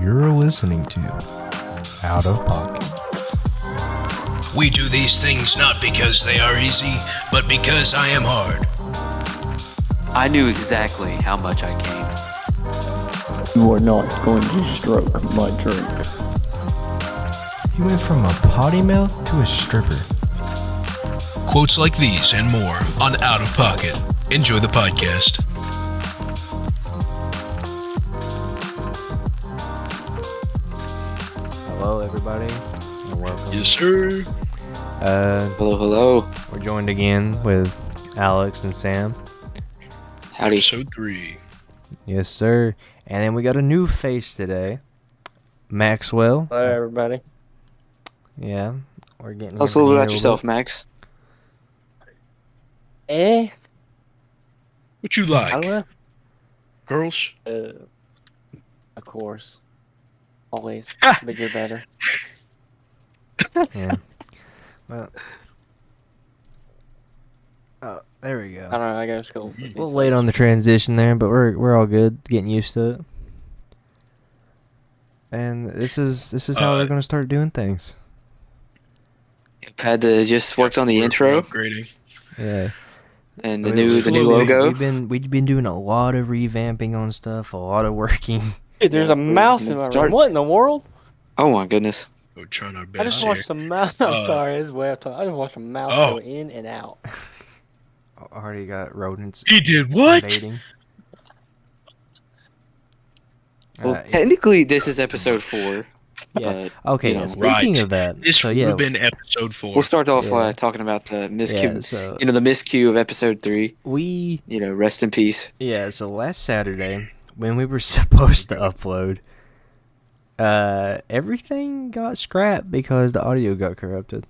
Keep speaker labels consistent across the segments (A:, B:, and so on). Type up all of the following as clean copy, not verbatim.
A: You're listening to Out of Pocket.
B: We do these things not because they are easy, but because I am hard.
C: I knew exactly how much I gained.
D: You are not going to stroke my drink.
A: He went from a potty mouth to a stripper.
B: Quotes like these and more on Out of Pocket. Enjoy the podcast.
A: Hello, everybody, and welcome.
B: Yes, sir.
C: Hello.
A: We're joined again with Alex and Sam.
C: Howdy.
B: Episode 3.
A: Yes, sir. And then we got a new face today, Maxwell.
D: Hello, everybody.
A: Yeah, we're getting.
C: Tell us a little bit about yourself, Max.
D: Eh?
B: What you
D: I
B: like?
D: don't know.
B: Girls?
D: Of course. Always. Bigger, better.
A: Yeah. Well. Oh, there we go.
D: I don't know. I go to school.
A: A little late on the transition there, but we're all good, getting used to it. And this is how we're gonna start doing things.
C: Had to just worked on the intro
B: Upgrading.
A: Yeah.
C: and
A: I
C: the
A: mean,
C: new logo.
A: We've been doing a lot of revamping on stuff, a lot of working.
D: Dude, there's
C: Yeah,
D: a mouse in my
C: start-
D: room. What in the world?
C: Oh my goodness.
B: We're trying our best
D: I just
B: here.
D: watched a mouse. I'm sorry, this is way off topic. I just watched a mouse go in and out.
A: Already got rodents
B: He did what?
A: invading.
C: Well,
A: Yeah.
C: technically, this is episode 4.
A: Yeah.
C: But,
A: Okay.
C: you know,
A: Speaking
B: right.
A: of that,
B: This
A: so
B: would
A: yeah,
B: have been episode 4.
C: we'll start off
A: Yeah.
C: talking about the miscue.
A: yeah. So
C: The miscue of episode 3.
A: we
C: Rest in peace.
A: So last Saturday when we were supposed to upload, everything got scrapped because the audio got corrupted.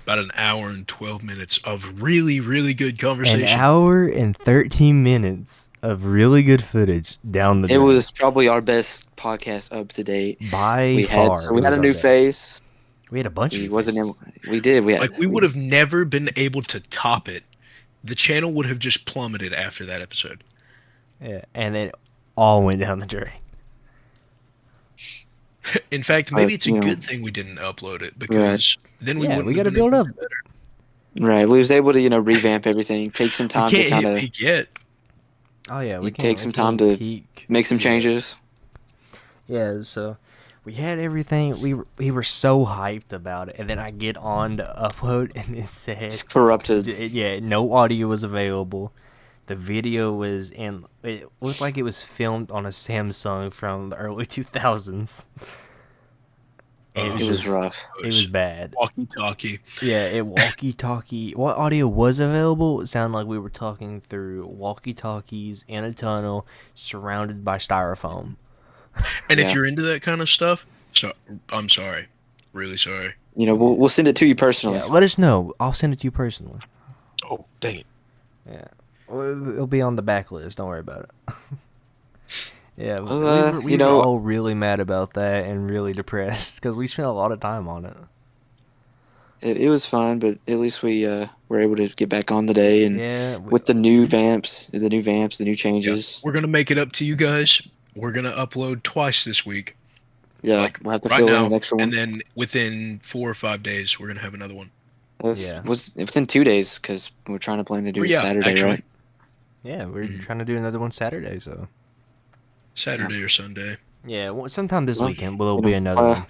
B: About an hour and 12 minutes of really, really good
A: An
B: conversation.
A: hour and 13 minutes of really good footage down the
C: It
A: drain.
C: was probably our best podcast up to date.
A: By
C: We
A: far.
C: had
A: it
C: a
A: was our
C: new
A: best.
C: face.
A: We had a bunch
C: We
A: of
C: wasn't.
A: faces.
C: We did. We had.
B: Like, we would have never been able to top it. The channel would have just plummeted after that episode.
A: Yeah, and it all went down the drain.
B: In fact, maybe it's a
C: you know,
B: good thing we didn't upload it, because then we
A: Yeah,
B: wouldn't
A: we
B: have
A: gotta
B: been
A: build
B: able
A: up.
B: to do better.
C: Right. We was able to revamp everything. Take some
B: We
C: time to
B: can't
C: kind
B: hit
C: of
B: peak yet.
A: Oh yeah, we
C: You
A: can't
C: take some
A: we
C: time
A: can't
C: to
A: peak.
C: make some
A: Yeah.
C: changes.
A: Yeah, so we had everything. We were so hyped about it, and then I get on to upload, and it said,
C: It's corrupted.
A: yeah, no audio was available. The video was in. It looked like it was filmed on a Samsung from the early 2000s. And
C: It was rough.
A: It was bad.
B: Walkie-talkie.
A: Yeah, it walkie-talkie. What audio was available? It sounded like we were talking through walkie-talkies in a tunnel, surrounded by styrofoam.
B: And
C: Yeah.
B: if you're into that kind of stuff, so I'm sorry. Really sorry.
C: We'll send it to you personally.
A: Yeah, let us know. I'll send it to you personally.
B: Oh, dang it.
A: Yeah, it'll be on the backlist. Don't worry about it. Yeah,
C: Well,
A: we were all really mad about that and really depressed because we spent a lot of time on it.
C: It was fun, but at least we were able to get back on the day and
A: Yeah,
C: with the new vamps, the new changes.
B: We're going to make it up to you guys. We're going to upload twice this week.
C: Yeah,
B: like,
C: we'll have to
B: right
C: fill in
B: now,
C: an extra one.
B: And then within 4 or 5 days, we're going to have another one.
C: It was within 2 days because we're trying to plan to do
B: Well,
C: it
B: yeah,
C: Saturday,
B: actually.
C: right?
A: Yeah, we're trying to do another one Saturday, so.
B: Saturday or Sunday.
A: Yeah, sometime this
C: Well,
A: weekend will be another
C: uh,
A: one.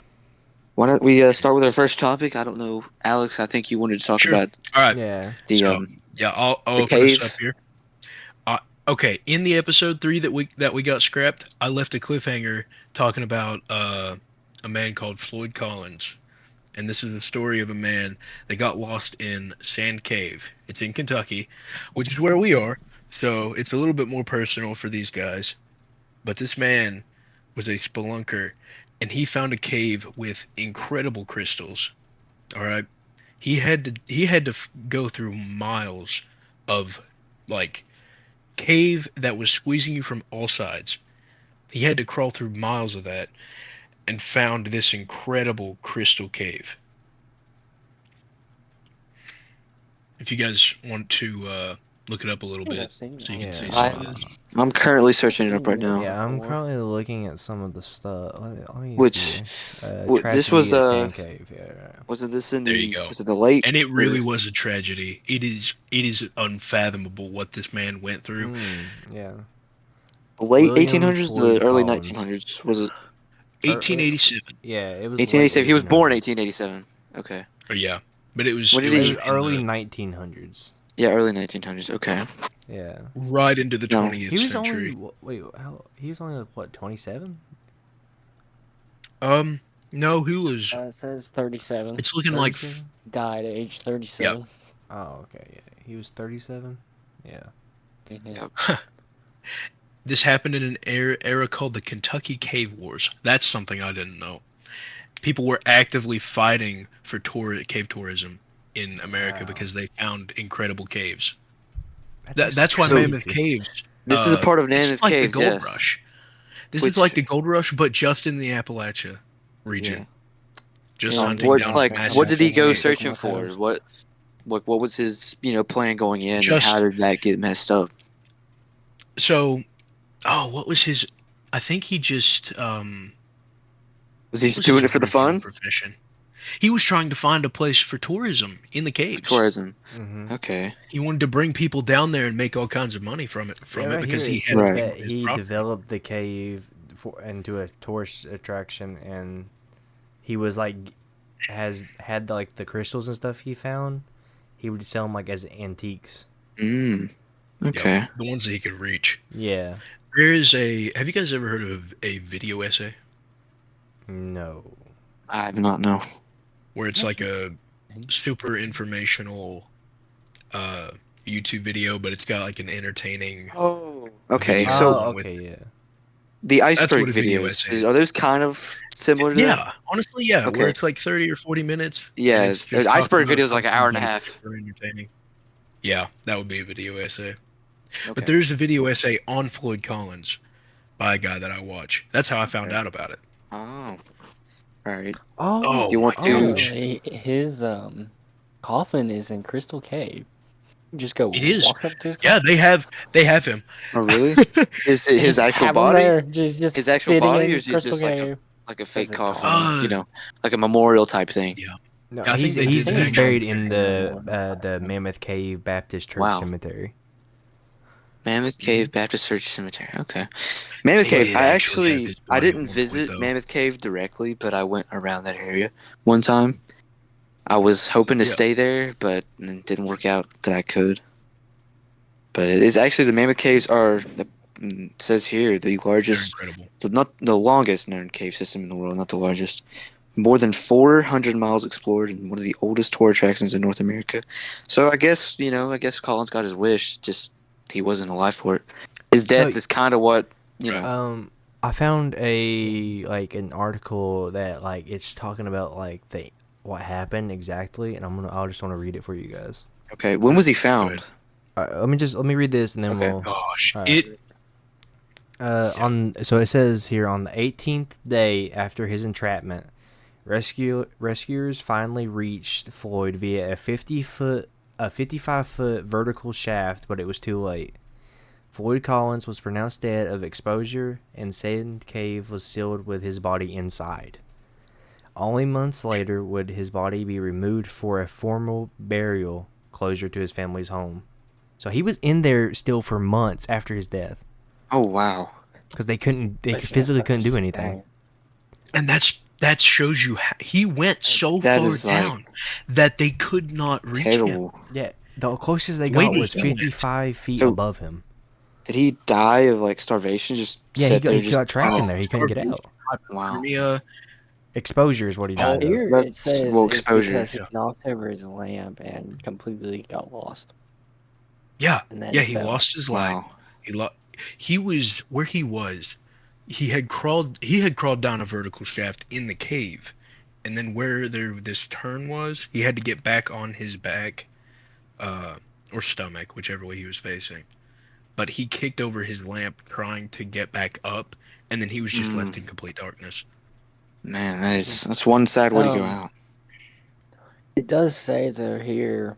C: Why don't we start with our first topic? I don't know, Alex. I think you wanted to talk
B: Sure.
C: about
B: All right.
A: Yeah.
C: the
B: So, yeah, I'll
C: the
B: open
C: cave.
B: us up here. Okay, in the episode 3 that we got scrapped, I left a cliffhanger talking about a man called Floyd Collins. And this is the story of a man that got lost in Sand Cave. It's in Kentucky, which is where we are. So it's a little bit more personal for these guys. But this man was a spelunker, and he found a cave with incredible crystals. All right, he had to go through miles of like cave that was squeezing you from all sides. He had to crawl through miles of that and found this incredible crystal cave. If you guys want to look it up a little
E: think
B: bit
E: I've seen
B: so you
E: that.
B: can see
A: Yeah.
B: some of this.
C: I'm currently searching it up right
E: Yeah.
C: now.
A: Yeah, I'm
E: Before.
A: currently looking at some of the stuff. Let me
C: Which
A: see.
C: this
A: Tragedy
C: was
A: at Sand Cave. Yeah, right.
C: was it this in
B: There you
C: the
B: go.
C: was it the late
B: And it
C: or
B: really was a tragedy. It is unfathomable what this man went through.
A: Yeah.
C: late
A: William
C: 1800s, the
A: Floyd
C: early
A: Collins.
C: 1900s? Was it
A: Or,
B: 1887.
A: yeah, it was late
C: 1887? He was born
A: 1800s.
C: 1887. Okay.
B: Oh yeah, but it was
C: When
B: it
C: did
A: It
B: was
A: was
C: he?
B: in
A: early
B: the
A: 1900s.
C: Yeah, early 1900s. Okay.
A: Yeah.
B: right into the
C: No.
B: 20th
A: He was
B: century.
A: he was only like, what, 27?
B: No, who was?
E: It says 37.
B: It's looking like
A: 37?
E: Died at age 37.
A: Oh, okay, yeah. He was 37? Yeah.
E: Mhm.
C: Yep.
B: this happened in an era called the Kentucky Cave Wars. That's something I didn't know. People were actively fighting for cave tourism in America
A: Wow.
B: because they found incredible caves.
A: That's
B: That's why
C: So-
B: Mammoth
A: crazy.
B: Caves.
C: This is a part of
B: This is
C: Mammoth
B: like the
C: Caves,
B: gold
C: yeah.
B: rush. This
C: Which-
B: is like the gold rush, but just in the Appalachia region.
C: Yeah.
B: Just
C: And
B: hunting
C: what
B: down
C: like
B: massive
C: what did he go
B: caves.
C: searching for? What was his plan going in, and
B: Just-
C: how did that get messed up?
B: So, what was his? I think he just
C: Was he
B: what
C: just
B: was
C: doing
B: his
C: it for the
B: original
C: fun?
B: profession? He was trying to find a place for tourism in the caves.
C: Tourism.
A: Mm-hmm.
C: Okay.
B: He wanted to bring people down there and make all kinds of money from it.
A: Yeah, right
B: because
A: here
B: he
A: it
B: had
A: says
C: Right.
A: that
B: his
A: he
B: property.
A: developed the cave into a tourist attraction, and he was like had like the crystals and stuff he found. He would sell them like as antiques.
C: Mm.
B: Yep,
C: Okay.
B: the ones that he could reach.
A: Yeah.
B: Have you guys ever heard of a video essay
A: No.
C: I have not know.
B: where it's like a super informational YouTube video, but it's got like an entertaining.
C: Oh. Okay.
B: Video
C: So
B: along with
A: okay, yeah.
C: the
B: That's
C: iceberg
B: what a video
C: videos
B: essay is.
C: are those kind of similar to that?
B: Yeah, honestly, yeah.
C: Okay.
B: Where it's like 30 or 40 minutes. and
C: Yeah,
B: it's just
C: the iceberg
B: talking about
C: videos are like an
B: something,
C: hour and a
B: but it's
C: half.
B: super entertaining. Yeah, that would be a video essay.
C: Okay.
B: But there's a video essay on Floyd Collins by a guy that I watch. That's how I found
C: Okay.
B: out about it.
C: Oh. All right.
B: Oh,
C: You want
B: my
C: to-
B: gosh.
E: His coffin is in Crystal Cave. You just go
B: It is.
E: walk up to his
B: Yeah,
E: coffin.
B: they have him.
C: Oh, really? Is it his
E: Just
C: actual
E: have him
C: body?
E: there, just
C: His actual
E: sitting
C: body,
E: in
C: or is it
E: Crystal
C: just like
E: Cave.
C: a fake
E: his
C: coffin?
B: coffin.
C: Like a memorial type thing.
B: Yeah.
A: No,
B: I think they
A: he's
B: did
A: he's
B: that
A: buried
E: actually.
A: in the Mammoth Cave Baptist Church
C: Wow.
A: Cemetery.
C: Mammoth Cave Baptist Church Cemetery. Okay. Mammoth
B: They
C: Cave.
B: did
C: I
B: actually have
C: actually
B: his
C: I
B: body at
C: didn't
B: one point,
C: visit
B: though.
C: Mammoth Cave directly, but I went around that area one time. I was hoping to
B: Yeah.
C: stay there, but it didn't work out that I could. But it is actually the Mammoth Caves are it says here the
B: They're
C: largest,
B: incredible.
C: not the longest known cave system in the world, not the largest. More than 400 miles explored and one of the oldest tour attractions in North America. So I guess, Collins got his wish, just he wasn't alive for it. His death
A: So-
C: is kind of what,
A: I found an article that like it's talking about like what happened exactly, and I just want to read it for you guys.
C: Okay, when was he found?
A: Let me read this and then
C: Okay.
A: we'll.
B: Gosh,
A: Alright. So it says here on the 18th day after his entrapment, rescuers finally reached Floyd via a 55-foot vertical shaft, but it was too late. Floyd Collins was pronounced dead of exposure, and Sand Cave was sealed with his body inside. Only months later would his body be removed for a formal burial closure to his family's home. So he was in there still for months after his death
C: Oh, wow.
A: because they
E: But
A: physically
E: yeah,
A: couldn't do
E: that's
A: anything.
E: dang.
B: and that shows you he went so
C: That
B: far
C: is, like,
B: down that they could not reach him.
C: Terrible.
A: Yeah, the closest they
B: Wait,
A: got was
B: he went.
A: 55 feet
C: So-
A: above him.
C: Did he die of like starvation? Just
A: Yeah,
C: sat there,
A: he
C: just
A: got trapped in
C: oh,
A: there. He couldn't get out.
C: Wow.
B: Hypothermia.
A: Exposure is what he died of.
E: Here it
C: That's-
E: says
C: well,
E: it's
C: exposure.
E: because he
B: Yeah.
E: knocked over his lamp and completely got lost.
B: Yeah,
E: And then
B: yeah,
E: he
B: he
E: fell.
B: lost his light.
C: Wow.
B: He was where he was. He had crawled down a vertical shaft in the cave, and then where this turn was, he had to get back on his back, or stomach, whichever way he was facing. But he kicked over his lamp trying to get back up, and then he was just left in complete darkness.
C: Man, that's one sad way to go
E: Um,
C: out.
E: It does say though here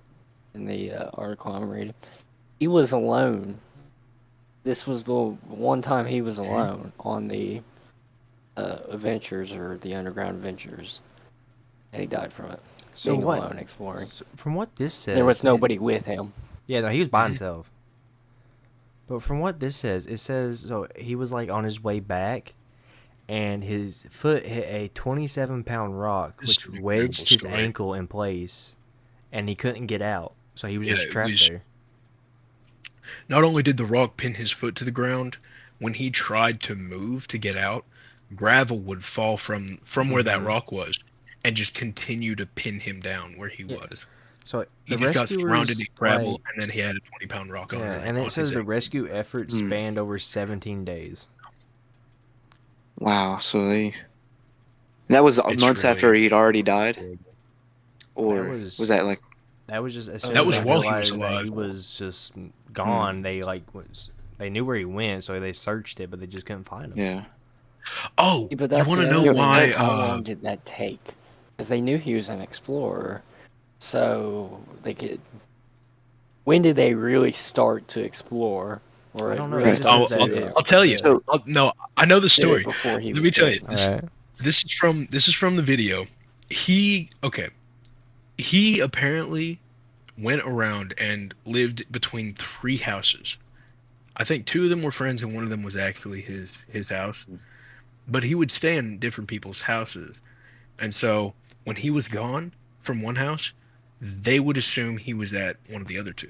E: in the article I'm reading he was alone. This was the one time he was alone on the adventures or the underground adventures, and he died from it.
A: So
E: Being
A: what?
E: alone exploring.
A: From what this says,
E: There was nobody with him.
A: Yeah, no, he was by
B: Mhm.
A: himself. But from what this says, it says so he was like on his way back, and his foot hit a 27-pound rock,
B: This is
A: which
B: an incredible
A: wedged his
B: story.
A: ankle in place, and he couldn't get out. So he was
B: Yeah,
A: just
B: it
A: trapped
B: was-
A: there.
B: Not only did the rock pin his foot to the ground, when he tried to move to get out, gravel would fall from where that
A: Mhm.
B: rock was and just continue to pin him down where he
A: Yeah.
B: was.
A: So
B: He
A: the
B: just got surrounded
A: rescuers,
B: in gravel,
A: like,
B: and then he had a 20-pound rock on
A: yeah,
B: his
A: and it
B: on
A: says
B: his
A: the
B: ankle.
A: rescue effort
C: Hmm.
A: spanned over 17 days.
C: Wow. So that was
B: It's
C: months after
B: really
C: he'd already died,
A: That
C: or
A: was
C: was that like?
A: That was just as soon
E: That
A: as
E: was
A: they
B: while he was
A: realized that he
B: alive.
A: was just gone. They knew where he went, so they searched it, but they just couldn't find him.
C: Yeah.
B: Oh,
E: Yeah, but
B: you
E: that's
B: want to
E: the
B: know
E: other thing.
B: why?
E: How long did that take? Because they knew he was an explorer, so they could. When did they really start to explore? Or
A: I don't know,
E: really
A: it just
E: start
A: says
E: to
A: that
E: do
A: it-
B: I'll tell you.
C: So-
B: No, I know the
E: it
B: story.
E: before he
B: Let
E: was
B: me tell you.
E: dead.
A: All right.
B: This is from the video. He apparently went around and lived between 3 houses. I think 2 of them were friends and one of them was actually his house. But he would stay in different people's houses. And so when he was gone from one house, they would assume he was at one of the other 2.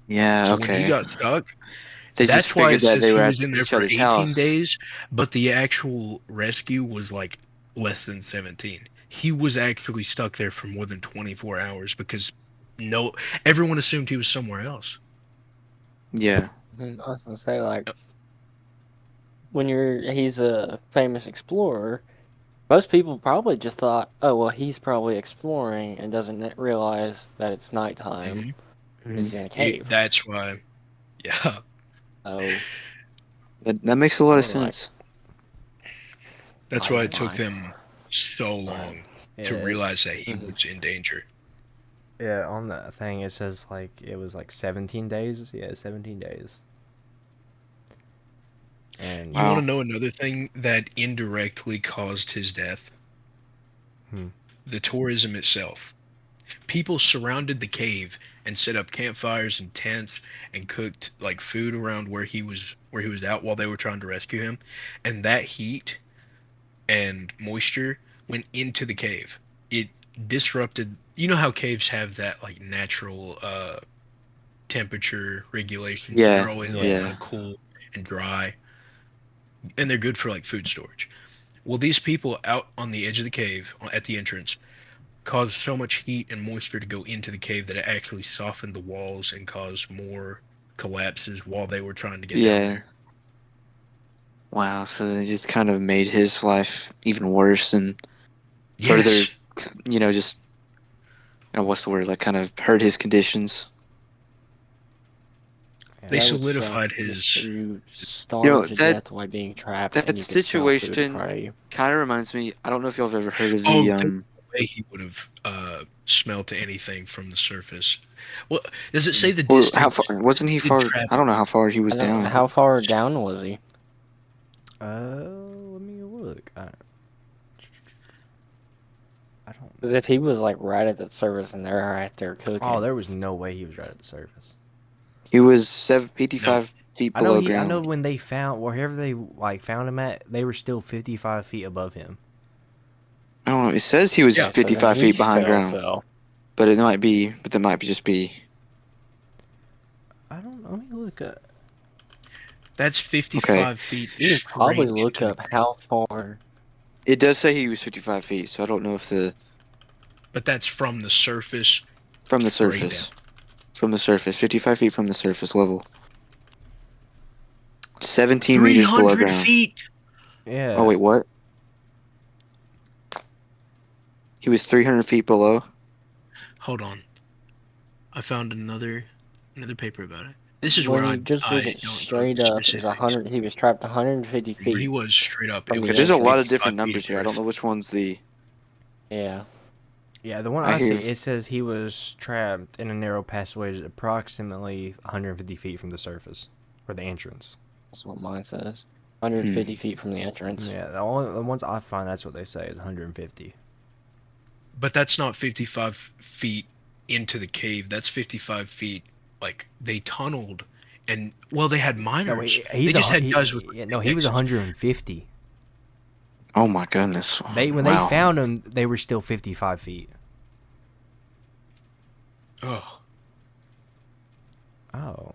C: Yeah.
B: So when he
C: Okay.
B: got stuck,
C: They just
B: that's why
C: figured
B: it
C: that
B: says
C: they
B: he
C: were at
B: was in there
C: each
B: for
C: other's
B: 18
C: house.
B: days, but the actual rescue was like less than 17. He was actually stuck there for more than 24 hours because everyone assumed he was somewhere else.
C: Yeah.
E: I was gonna say, like, when he's a famous explorer, most people probably just thought, oh well, he's probably exploring and doesn't realize that it's nighttime.
B: Mhm.
E: He's in a cave.
B: That's why, yeah,
E: So
C: That makes a lot of
E: Probably like-
C: sense.
B: that's why
E: Nice
B: it took
E: line.
B: them so long to
A: Yeah,
B: realize that he
E: Mhm.
B: was in danger.
A: yeah, on the thing it says like it was like 17 days. Yeah, 17 days. And
B: You want
C: Wow.
B: to know another thing that indirectly caused his death?
A: Hmm.
B: The tourism itself. People surrounded the cave and set up campfires and tents and cooked like food around where he was out while they were trying to rescue him, and that heat and moisture went into the cave. It disrupted. You know how caves have that like natural temperature regulations.
C: Yeah.
B: They're always like
A: Yeah.
B: kind of cool and dry, and they're good for like food storage. Well, these people out on the edge of the cave at the entrance caused so much heat and moisture to go into the cave that it actually softened the walls and caused more collapses while they were trying to get down
C: Yeah.
B: there.
C: Wow. So they just kind of made his life even worse and
B: Yes.
C: further, just what's the word? Like kind of hurt his conditions.
B: They
E: that would
B: solidified
E: suck
B: his-
E: if you starve to
C: that-
E: death while being trapped.
C: that
E: and you could smell food
C: situation-
E: in front of you.
C: Kind of reminds me. I don't know if y'all have ever heard of
B: Oh,
C: the
B: there's no way he would have smelled anything from the surface. Well, does it say the
C: Well,
B: distance?
C: how far wasn't he
B: did
C: far?
B: travel?
C: I don't know how far he was
E: I don't know,
C: down.
E: how far down was he?
A: let me look. I don't.
E: Because if he was like right at the surface and they're right there cooking,
A: Oh, there was no way he was right at the surface.
C: He was 55 feet
A: I know.
C: below
A: I
C: ground.
A: know when they found wherever they like found him at, they were still 55 feet above him.
C: I don't know. It says he was
B: Yeah,
E: so then
C: 55
E: he
C: feet behind
E: still
C: ground,
E: fell.
C: but it might be. But that might just be.
A: I don't know. Let me look up.
B: That's 55 feet.
E: You could probably
B: straight
E: look
B: into
E: up how far.
C: It does say he was 55 feet, so I don't know if
B: but that's from the surface.
C: from the
B: Straight
C: surface, 55 feet from the surface level, 17 meters below
B: 300
C: ground.
B: feet.
A: Yeah.
C: Oh wait, what? He was 300 feet below.
B: Hold on. I found another paper about it. This is
E: When
B: where
E: you just
B: I
E: look at
B: don't know
E: straight
B: the
E: up, is
B: specifics.
E: 100. He was trapped 150
B: But he
E: feet.
B: was straight up.
E: From
B: It
E: the
B: was
C: There's a lot of
B: 55
C: different
B: feet
C: numbers
B: of
C: here. I don't
B: earth.
C: know which one's the.
E: Yeah.
A: Yeah, the one
C: I
A: I see,
C: hear.
A: it says he was trapped in a narrow passageway approximately 150 feet from the surface, or the entrance.
E: That's what mine says.
C: Hmm.
E: 150 feet from the entrance.
A: Yeah, the ones I find, that's what they say is 150.
B: But that's not 55 feet into the cave. That's 55 feet. Like they tunneled, and well, they had
A: No,
B: miners. They
A: he's
B: just had guys with
A: no, he was
B: pickaxes.
A: 150.
C: Oh my goodness.
A: When they
C: Wow.
A: found him, they were still 55 feet.
B: Oh,
A: Oh.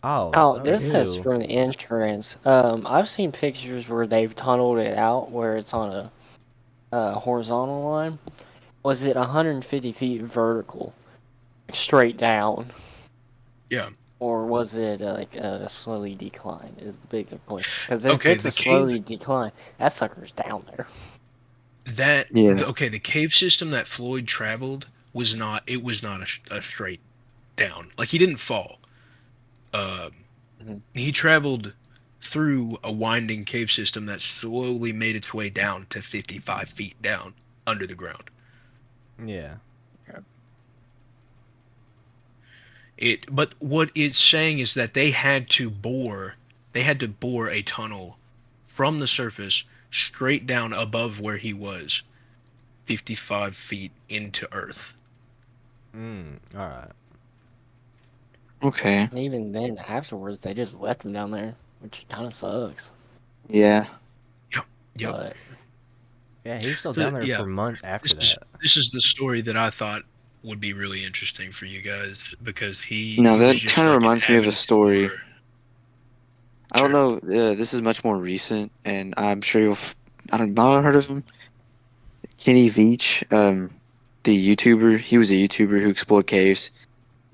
E: Oh, this says
A: Ew.
E: from the entrance. I've seen pictures where they've tunneled it out where it's on a horizontal line. Was it 150 feet vertical, straight down,
B: yeah.
E: or was it like a slowly decline? Is the big question. Because if
B: Okay,
E: it's
B: the
E: a
B: cave
E: slowly decline, that sucker's down there.
C: Yeah.
B: okay, the cave system that Floyd traveled was not. It was not a straight down. Like he didn't fall. Um,
E: Mhm.
B: he traveled through a winding cave system that slowly made its way down to 55 feet down under the ground.
A: Yeah.
B: But what it's saying is that they had to bore a tunnel from the surface straight down above where he was, 55 feet into Earth.
A: All right.
C: Okay.
E: And even then, afterwards, they just left him down there, which kind of sucks.
C: Yeah.
B: Yep, yep.
E: But
A: Yeah, he was still
B: So
A: down there
B: yeah,
A: for months
B: this
A: after
B: is
A: that.
B: this is the story that I thought would be really interesting for you guys because
C: No,
B: he was
C: that
B: just
C: kind of
B: like an
C: reminds me of
B: avid
C: a story.
B: explorer.
C: I don't
B: Sure.
C: know. This is much more recent, and I'm sure I don't know. Heard of him? Kenny Veach, the YouTuber. He was a YouTuber who explored caves,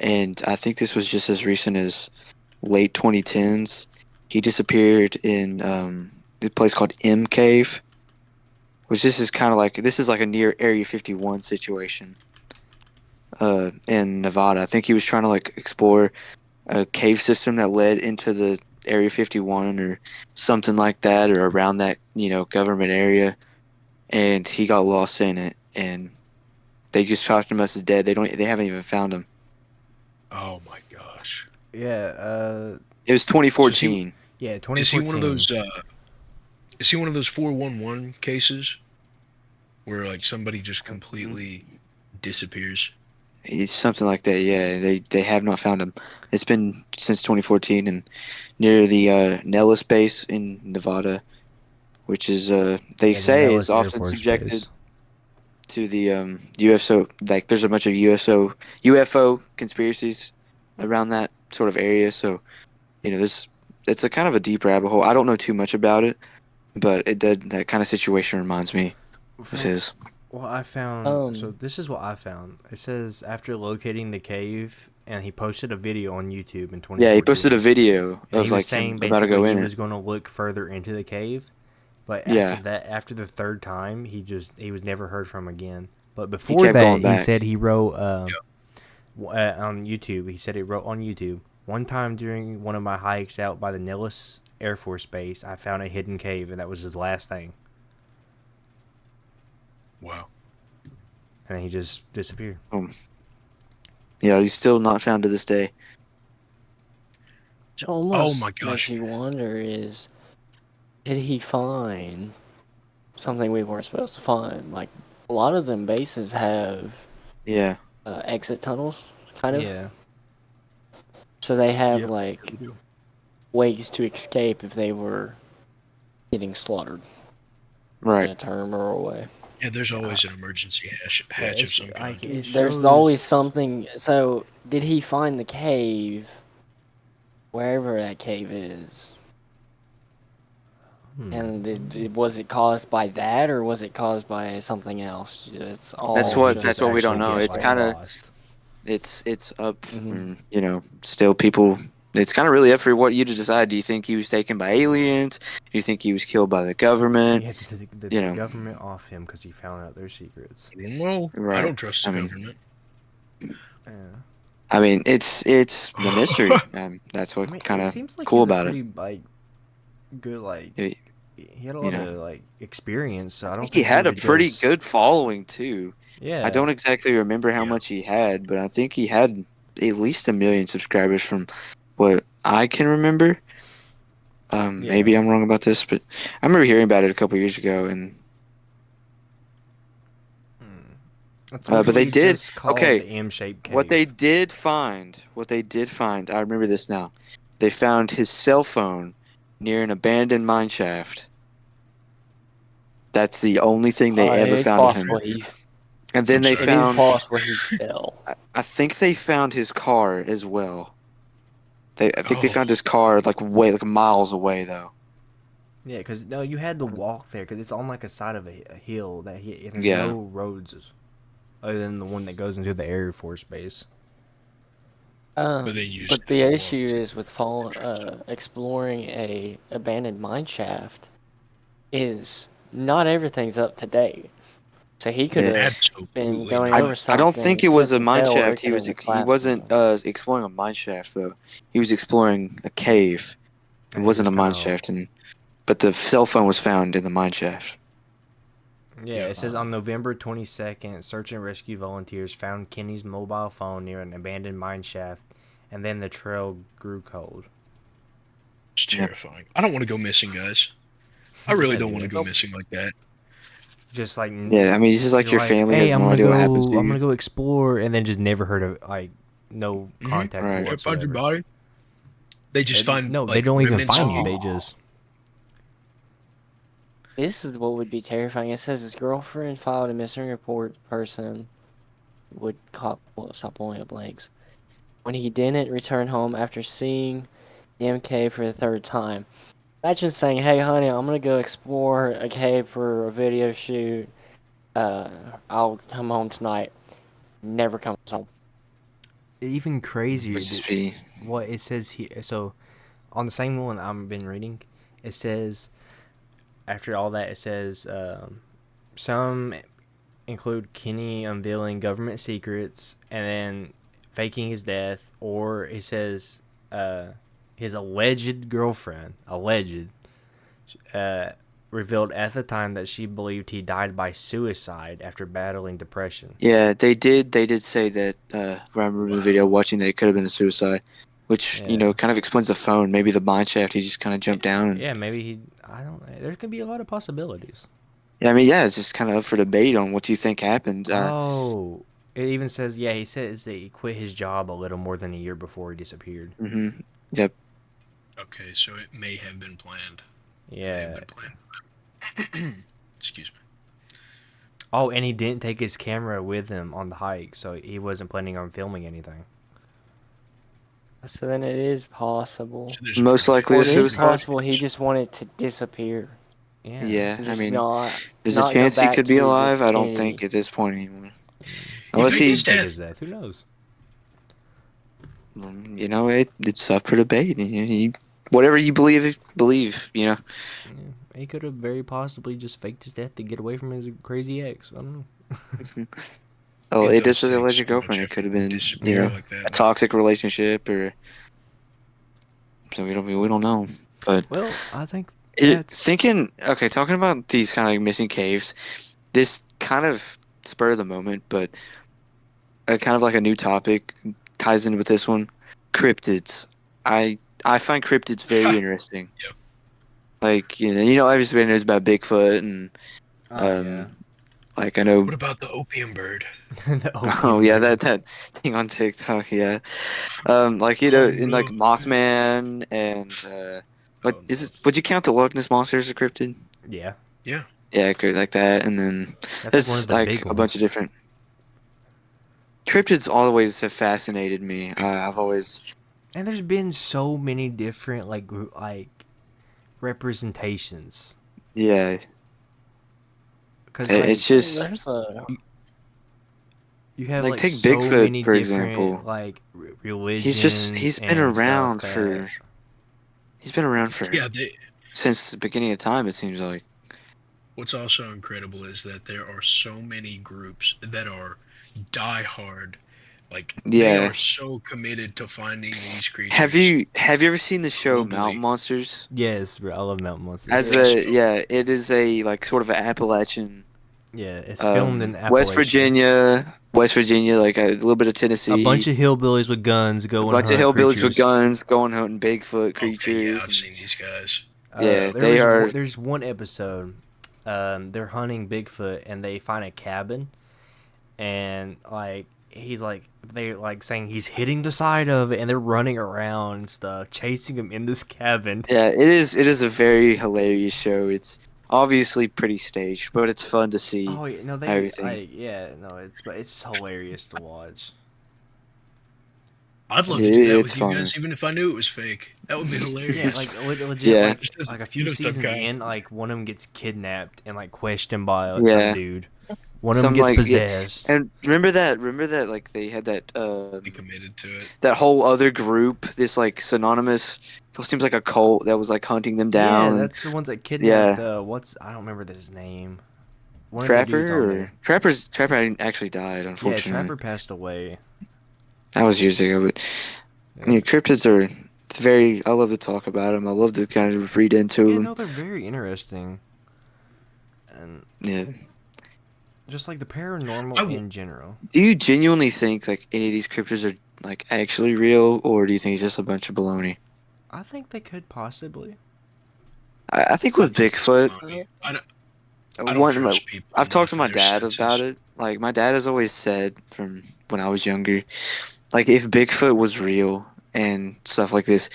C: and I think this was just as recent as late 2010s. He disappeared in the place called M Cave, which this is like a near Area 51 situation in Nevada. I think he was trying to like explore a cave system that led into the Area 51 or something like that, or around that government area, and he got lost in it, and they just charged him as dead. They haven't even found him.
B: Oh my gosh.
A: Yeah.
C: It was
B: So
C: 2014.
A: Yeah.
B: is he one of
A: 2014.
B: those 411 cases where like somebody just
C: Mhm.
B: completely disappears?
C: It's something like that. Yeah, they have not found him. It's been since 2014, and near the Nellis base in Nevada, which is they
A: Yeah, the
C: say is
A: Nellis Air
C: often
A: Force
C: subjected
A: Base.
C: to the UFO. Like there's a bunch of UFO conspiracies around that sort of area. So there's it's a kind of a deep rabbit hole. I don't know too much about it, but that kind of situation reminds me of
A: From
C: his.
A: what I found, so
E: um,
A: this is what I found. It says after locating the cave, and he posted a video on YouTube in
C: Yeah, he posted a
A: 2014,
C: video
A: and he
C: of
A: was
C: like him
A: saying
C: about to
A: basically
C: go
A: he
C: in it.
A: was going to look further into the cave, but after
C: Yeah,
A: that, after the third time, he was never heard from again. But
C: he
A: before
C: kept
A: that,
C: going
A: he said
C: back.
A: he wrote on YouTube. He said he wrote on YouTube, one time during one of my hikes out by the Nellis Air Force Base, I found a hidden cave, and that was his last thing.
B: Wow.
A: And then he just disappeared.
C: Yeah, he's still not found to this day.
E: which
B: Oh my
E: almost makes
B: gosh.
E: you wonder is, did he find something we weren't supposed to find? Like, a lot of them bases have
C: Yeah,
E: exit tunnels, kind of.
A: Yeah.
E: So they have,
B: Yep.
E: like, ways to escape if they were getting slaughtered, in
C: right.
E: a term or a way.
B: Yeah, there's
A: Yeah.
B: always an emergency
A: Yeah,
B: hatch of
A: it's
B: some
A: like
B: kind.
A: it
E: There's always
A: shows.
E: something. So, did he find the cave, wherever that cave is? And was it caused by that, or was it caused by something else? It's
C: That's
A: Or
E: all
A: he
C: what
E: just
C: that's
A: just
C: what we don't
A: actually
E: now
C: know.
A: get
C: It's
A: like
C: kind of
E: speculating.
A: lost.
C: it's up,
E: Hmm.
C: still people. It's kind of really up for what you to decide. Do you think he was taken by aliens? Do you think he was killed by the
A: He
C: government?
A: had to take
C: You
A: the
C: know,
A: government off him because he found out their secrets.
B: I don't know. I
C: right?
B: don't trust
C: I
B: the
C: mean,
B: government.
A: Yeah.
C: it's the mystery. That's
A: I
C: what
A: mean,
C: kind
A: it
C: of
A: seems like he
C: cool
A: was a
C: about it.
A: pretty like good like
C: Yeah,
A: he had a
C: You
A: lot
C: know,
A: of like experience, so
C: I
A: I don't
C: think he
A: think he
C: had a
A: would
C: pretty
A: just
C: good following too. I
A: yeah
C: don't exactly remember how
B: Yeah.
C: much he had, but I think he had at least 1 million subscribers from what I can remember.
A: yeah.
C: Maybe I'm wrong about this, but I remember hearing about it a couple years ago, and
A: It's
C: but they
A: literally
C: did.
A: just called
C: Okay,
A: the M-shaped
C: what they
A: cave.
C: did find, I remember this now. They found his cell phone near an abandoned mine shaft. That's the only thing they ever
E: It's
C: found of him.
E: possible he.
C: And then
B: I'm
C: they
B: sorry.
E: It is
C: found,
E: possible he fell.
C: I think they found his car as well. I think they
B: Oh,
C: found his car like miles away though.
A: Yeah, because no, you had to walk there because it's on like a side of a hill that there's
C: Yeah.
A: no roads other than the one that goes into the Air Force Base.
B: but then you just
E: But
B: have
E: the
B: to walk.
E: issue is with exploring a abandoned mine shaft is not everything's up to date. So he could
C: Yeah.
E: have been
B: Absolutely
E: going
B: not.
E: over
C: I don't
E: something,
C: think it was
E: slipped
C: a
E: and
C: mine
E: fell, or it
C: shaft.
E: could have
C: He
E: collapsed on
C: wasn't
E: him.
C: exploring a mine shaft though. He was exploring a cave. It
A: And he
C: wasn't
A: was
C: a mine
A: kind of
C: shaft, but the cell phone was found in the mine shaft.
A: yeah. It says on November 22nd, search and rescue volunteers found Kenny's mobile phone near an abandoned mine shaft, and then the trail grew cold.
B: It's
C: Yeah.
B: terrifying. I don't want to go missing, guys. I really
A: Yeah,
B: don't
A: dude,
B: want to go
A: that's
B: missing like that.
A: just like
C: Yeah, I mean, it's just like
A: you're
C: your
A: like,
C: family
A: hey,
C: has no idea what happens to
A: I'm
C: you.
A: gonna go explore, and then just never heard of like no contact
C: Right.
B: Yep, find your
A: whatsoever.
B: body. They just find
A: No, they
B: like
A: don't even
B: remnants of
A: find you.
B: you.
A: They just
E: This is what would be terrifying. It says his girlfriend filed a missing report. Person would stop pulling up legs. When he didn't return home after seeing the MK for the third time. Imagine saying, "Hey, honey, I'm gonna go explore a cave for a video shoot. I'll come home tonight." Never comes home.
A: even crazier.
C: Would just be
A: What it says here. So on the same one I've been reading, it says after all that, it says some include Kenny unveiling government secrets and then faking his death, or it says his alleged girlfriend, uh, revealed at the time that she believed he died by suicide after battling depression.
C: yeah. They did say that. I remember the video watching that it could have been a suicide, which
A: Yeah.
C: kind of explains the phone. Maybe the mine shaft. He just kind of jumped down. And,
A: Yeah, maybe he. I don't. There could be a lot of possibilities.
C: yeah, I mean, yeah, it's just kind of up for debate on what you think happened.
A: Oh, it even says, yeah, he says that he quit his job a little more than a year before he disappeared.
C: Yep.
B: Okay, so it may have been planned. May have
A: Yeah.
B: been planned. Excuse me.
A: Oh, and he didn't take his camera with him on the hike, so he wasn't planning on filming anything.
E: So then it is possible.
B: So there's a
C: Most
B: pretty
C: likely
E: Or
C: a
E: it
B: good
E: is
C: suicide.
E: possible he just wanted to disappear.
A: Yeah.
C: Yeah,
E: And
C: I
E: just
C: mean,
E: not
C: there's a
E: go
C: chance he
E: back
C: could be
E: to this
C: alive. I don't
E: Kennedy.
C: think at this point anymore.
B: He
C: Unless
A: He
B: faked
C: he,
B: his
A: did fake
B: death.
A: his death. Who knows?
C: it's up for debate. Whatever you believe.
A: Yeah. He could have very possibly just faked his death to get away from his crazy ex. I don't know.
C: Oh,
B: It
C: it
B: does
C: is a
B: take
C: alleged
B: so much
C: girlfriend. It
B: effort
C: could have
B: to
C: been,
B: disappear
A: Yeah.
B: like
C: a
B: that.
C: toxic relationship, or so we don't know. But
A: Well, I think that's
C: talking about these kind of missing caves, this kind of spur of the moment, but kind of like a new topic ties in with this one. Cryptids. I find cryptids very interesting.
B: Yep.
C: Like obviously everybody knows about Bigfoot and
A: yeah.
C: like I know.
B: What about the opium bird?
A: The
C: Oh
A: opium
C: yeah,
A: bird.
C: that thing on TikTok, yeah. Like
B: Oh,
C: in like
B: no.
C: Mothman and what
B: Oh,
C: is
B: no.
C: it? Would you count the Loch Ness monster as a cryptid?
A: Yeah.
B: Yeah.
C: Yeah, like that, and then
A: That's like one
C: there's
A: of the
C: like
A: big
C: a bunch
A: ones.
C: of different cryptids. Always have fascinated me. I've always
A: And there's been so many different like representations.
C: yeah.
A: Cause like
C: It's just
E: There's a
A: you have
C: like
A: like
C: take
A: so
C: Bigfoot
A: many
C: for
A: different
C: example.
A: like religions
C: He's been
A: and stuff
C: around
A: that
C: for
B: Yeah,
C: since the beginning of time. It seems like.
B: what's also incredible is that there are so many groups that are diehard Like they
C: Yeah.
B: are so committed to finding these creatures.
C: Have you ever seen the show
B: Globally.
C: Mountain Monsters?
A: Yes, bro. I love mountain monsters.
C: As
B: Yes.
C: it is a like sort of an Appalachian,
A: Yeah, it's filmed in
C: West
A: Appalachia.
C: Virginia, like a little bit of
A: A
C: Tennessee.
A: bunch of hillbillies with guns go
C: A
A: and
C: bunch of
A: hunt
C: hillbillies with
A: creatures.
C: guns going hunting Bigfoot
B: Okay, yeah,
C: creatures.
B: I've seen these guys.
C: Yeah, they are.
A: There's one episode. They're hunting Bigfoot and they find a cabin, and like he's like they're like saying he's hitting the side of it, and they're running around and stuff, chasing him in this cabin.
C: Yeah, it is. It is a very hilarious show. It's obviously pretty staged, but it's fun to see.
A: Oh yeah, no,
C: everything.
A: it's hilarious to watch.
B: I'd love to
C: It-
B: do that
C: it's
B: with you
C: funny.
B: guys, even if I knew it was fake. That would be hilarious.
A: Yeah, like legit,
C: Yeah.
A: like a few
B: You know, some
A: seasons
B: guy.
A: in, like one of them gets kidnapped and like questioned by
C: Yeah.
A: some dude. One of them
C: Some,
A: gets
C: like, yeah,
A: possessed.
C: And remember that? Like they had that
B: Be committed to it.
C: that whole other group, this like synonymous. It seems like a cult that was like hunting them down.
A: Yeah, that's the ones that kidnapped. I don't remember his name. One of the dudes on there.
C: Trapper actually died,
A: Yeah,
C: unfortunately.
A: Trapper passed away.
C: That was years ago, but yeah, cryptids are. It's very. I love to talk about them. I love to kind of read into
A: Yeah,
C: them.
A: no, they're very interesting. And
C: Yeah.
A: just like the paranormal in general.
C: Do you genuinely think like any of these cryptids are like actually real, or do you think it's just a bunch of baloney?
A: I think they could possibly.
C: I think with Bigfoot,
B: I don't
C: one.
B: trust people
C: I've talked to
B: enough
C: my
B: in their
C: dad
B: senses.
C: about it. Like my dad has always said from when I was younger, like if Bigfoot was real and stuff like this,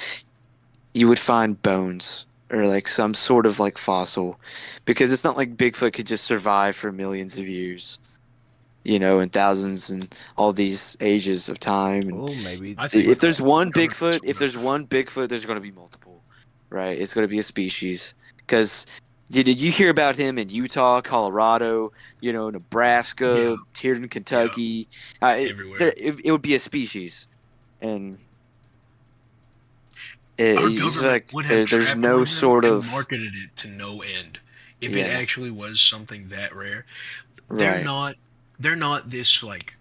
C: you would find bones or like some sort of like fossil, because it's not like Bigfoot could just survive for millions of years, and thousands and all these ages of time. And
A: Oh, maybe.
B: I think
C: if there's one
B: governments
C: Bigfoot,
B: will
C: there's going to be multiple, right? It's going to be a species. Because did you hear about him in Utah, Colorado, Nebraska, here in Kentucky?
B: Everywhere.
C: It would be a species, and
B: Our
C: it's
B: government
C: like
B: would have
C: there's
B: trapped
C: no
B: one
C: sort
B: and
C: of
B: marketed it to no end. If
C: Yeah.
B: it actually was something that rare,
C: right.
B: they're not this like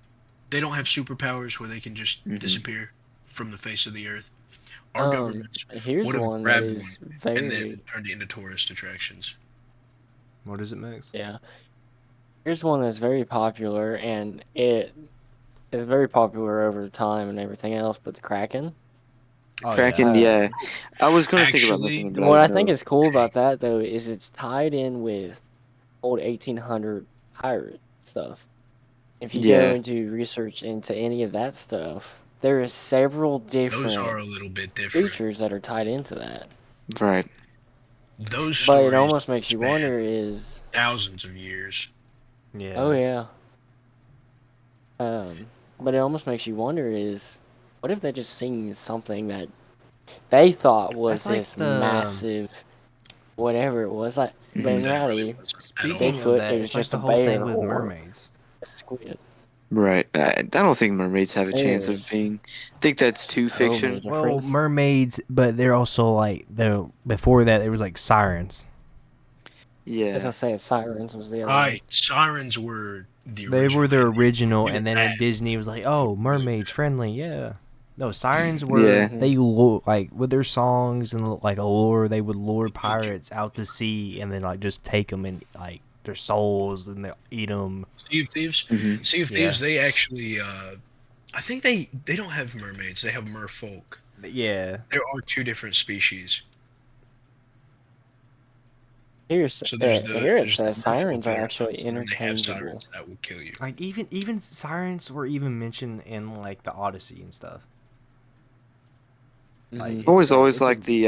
B: they don't have superpowers where they can just
C: Mhm.
B: disappear from the face of the earth. Our governments
E: Here's
B: would have
E: one that
B: grabbed
E: is
B: one and
E: very
B: then turned it into tourist attractions.
A: What is it, Max?
E: yeah. Here's one that's very popular, and it is very popular over time and everything else. But the Kraken.
A: Oh,
C: Kraken,
A: yeah.
C: yeah. I was going to think about
B: Actually,
C: mentioning it, but
E: What I
C: didn't
E: think
C: know.
E: is cool about that though is it's tied in with old 1800 pirate stuff. If you
C: Yeah.
E: go into research into any of that stuff, there is several
B: those
E: different
B: are a little bit different.
E: creatures that are tied into that.
C: Right.
B: Those
E: But
B: stories
E: it almost makes you
B: span
E: wonder is,
B: thousands of years.
A: Yeah.
E: oh yeah. But it almost makes you wonder is, what if they just seen something that they thought was
A: That's like
E: this
A: the-
E: massitive, whatever it was, like, but in
C: Mhm.
E: reality,
A: Speaking
E: Bigfoot
A: of that,
E: is
A: it's like
E: just
A: the
E: a
A: whole thing
E: bear
A: with
E: or-
A: mermaids.
E: a squid.
C: Right. I don't think mermaids have a chance of
E: Bears.
C: being. I think that's too fiction.
E: Totally
A: Well,
E: different.
A: mermaids, but they're also like before that there was like sirens.
E: As
C: Yeah.
E: I say, sirens was the other
B: Right, sirens were the
A: They
B: original.
A: were the original,
B: Even
A: and then
B: that-
A: Disney was like, "Oh, mermaids friendly, yeah." No, sirens were
C: Yeah.
A: they like with their songs and like allure. They would lure pirates out to sea and then like just take them and like their souls and they eat them.
B: Sea of Thieves.
C: Mhm.
B: Sea of
A: Yeah.
B: Thieves. They actually, I think they don't have mermaids. They have merfolk.
A: Yeah,
B: There are two different species.
E: Here's
B: So there's the
E: here it
B: there's the
E: says sirens
B: merfolk
E: are
B: that
E: actually
B: and then they have
E: interchangeable.
B: sirens that will kill you.
A: like even sirens were even mentioned in like the Odyssey and stuff. Like,
E: Mhm.
A: it's
C: Always
A: a-
C: like the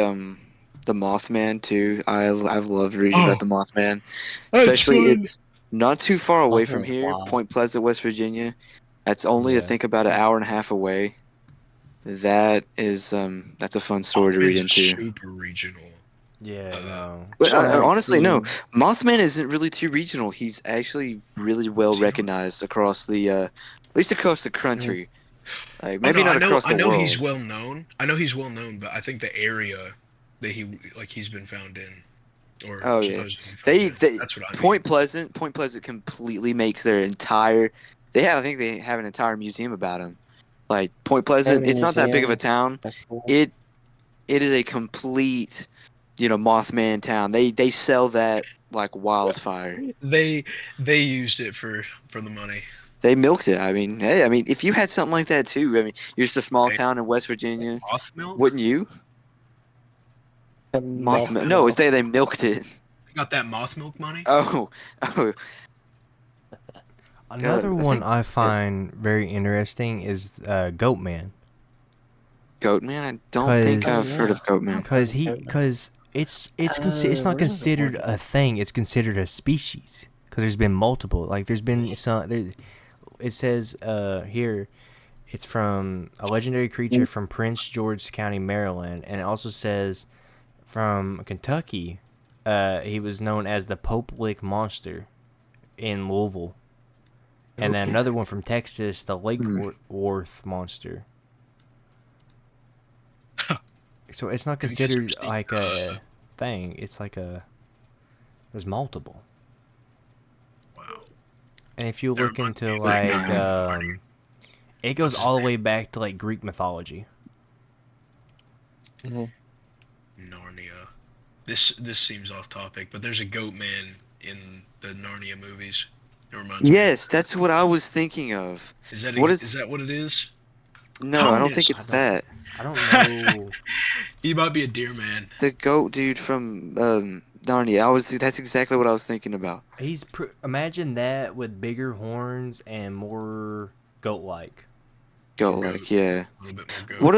C: Mothman too. I've loved reading about the Mothman,
B: That's
C: especially
B: fun.
C: it's not too far away from
E: Mothman's
C: here,
E: wild.
C: Point Pleasant, West Virginia. That's only
A: Yeah.
C: I think about an hour and a half away. That is that's a fun story to read
B: Mothman's
C: into.
B: super regional.
A: Yeah, no.
C: But
E: I've
C: honestly, no.
E: seen-
C: Mothman isn't really too regional. He's actually really well recognized across the, at least across the country. Like maybe
B: Oh, no,
C: not across the
B: I know
C: world.
B: he's well known. I know he's well known, but I think the area that he's been found in, or
C: Oh, yeah.
B: supposedly found
C: They
B: in. That's what I mean.
C: Point Pleasant completely makes their entire. I think they have an entire museum about him. like Point Pleasant.
E: Maybe
C: It's not that big of a
E: museum.
C: town.
E: Festival.
C: It is a complete, Mothman town. They sell that like wildfire.
B: They used it for the money.
C: They milked it. I mean, hey, if you had something like that too, you're just a small
B: Hey,
C: town in West Virginia,
B: moth milk.
C: wouldn't you?
E: Moth
C: Mothman? No, it's
E: milk.
C: they milked it.
B: Got that moth milk money?
C: Oh, oh,
A: Another
C: I
A: one
C: think
A: I find very interesting is Goat Man.
C: Goatman. I don't think
A: 'Cause-
C: I've heard of Goatman.
A: Because it's not
E: really?
A: considered a thing. It's considered a species. Because there's been multiple. Like there's been some. It says here, it's from a legendary creature from Prince George's County, Maryland, and it also says from Kentucky. He was known as the Pope Lick Monster in Louisville. And then another one from Texas, the Lake Worth Monster. So it's not
B: Have you guys
A: considered
B: ever seen,
A: like a thing. It's like there's multiple.
B: Wow.
A: And if you
B: That
A: look
B: reminds
A: into
B: me of,
A: like,
B: Marty.
A: it goes
B: What's his
A: all the
B: name?
A: way back to like Greek mythology.
E: Mhm.
B: Narnia. This seems off topic, but there's a goat man in the Narnia movies. It reminds me.
C: Yes, that's what I was thinking of.
B: Is that
C: What
B: is that what it is?
C: No, I don't
B: Yes.
C: think it's that.
A: I don't know.
B: He might be a deer man.
C: The goat dude from Narnia. That's exactly what I was thinking about.
A: Imagine that with bigger horns and more goat-like.
C: Goat, like, yeah.
B: A little bit more goat.
C: What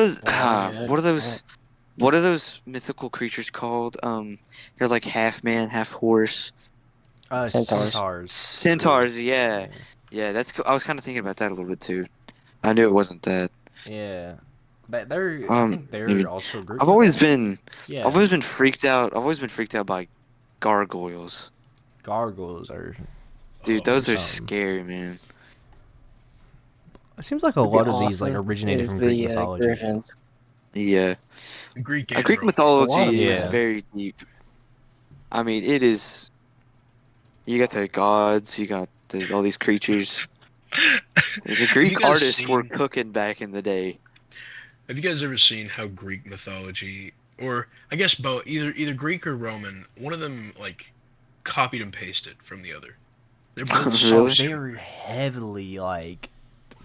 E: yeah.
C: are those mythical creatures called? They're like half man, half horse.
A: Centaurs.
C: Centaurs, yeah. Yeah, that's cool. I was kind of thinking about that a little bit too. I knew it wasn't that.
A: Yeah. But I think they're
C: maybe-
A: also Greek.
C: I've always been
A: Yeah.
C: I've always been freaked out. I've always been freaked out by gargoyles.
A: Gargoyles are.
C: Dude,
B: Oh,
C: those are
A: something.
C: scary, man.
A: It seems like a
E: Would be
A: lot of these like
E: awesome
A: originated
E: is
A: from
E: the,
A: Greek mythology.
E: Griffins.
C: Yeah.
B: Greek and
C: Greek
B: Roman.
C: mythology is
A: Yeah.
C: very deep. I mean, it is. You got the gods, you got all these creatures. The
B: you
C: Greek
B: guys
C: artists were
B: seen-
C: cooking back in the day.
B: Have you guys ever seen how Greek mythology, or I guess both, either Greek or Roman, one of them like copied and pasted from the other? They're both so
C: Really?
A: They are heavily like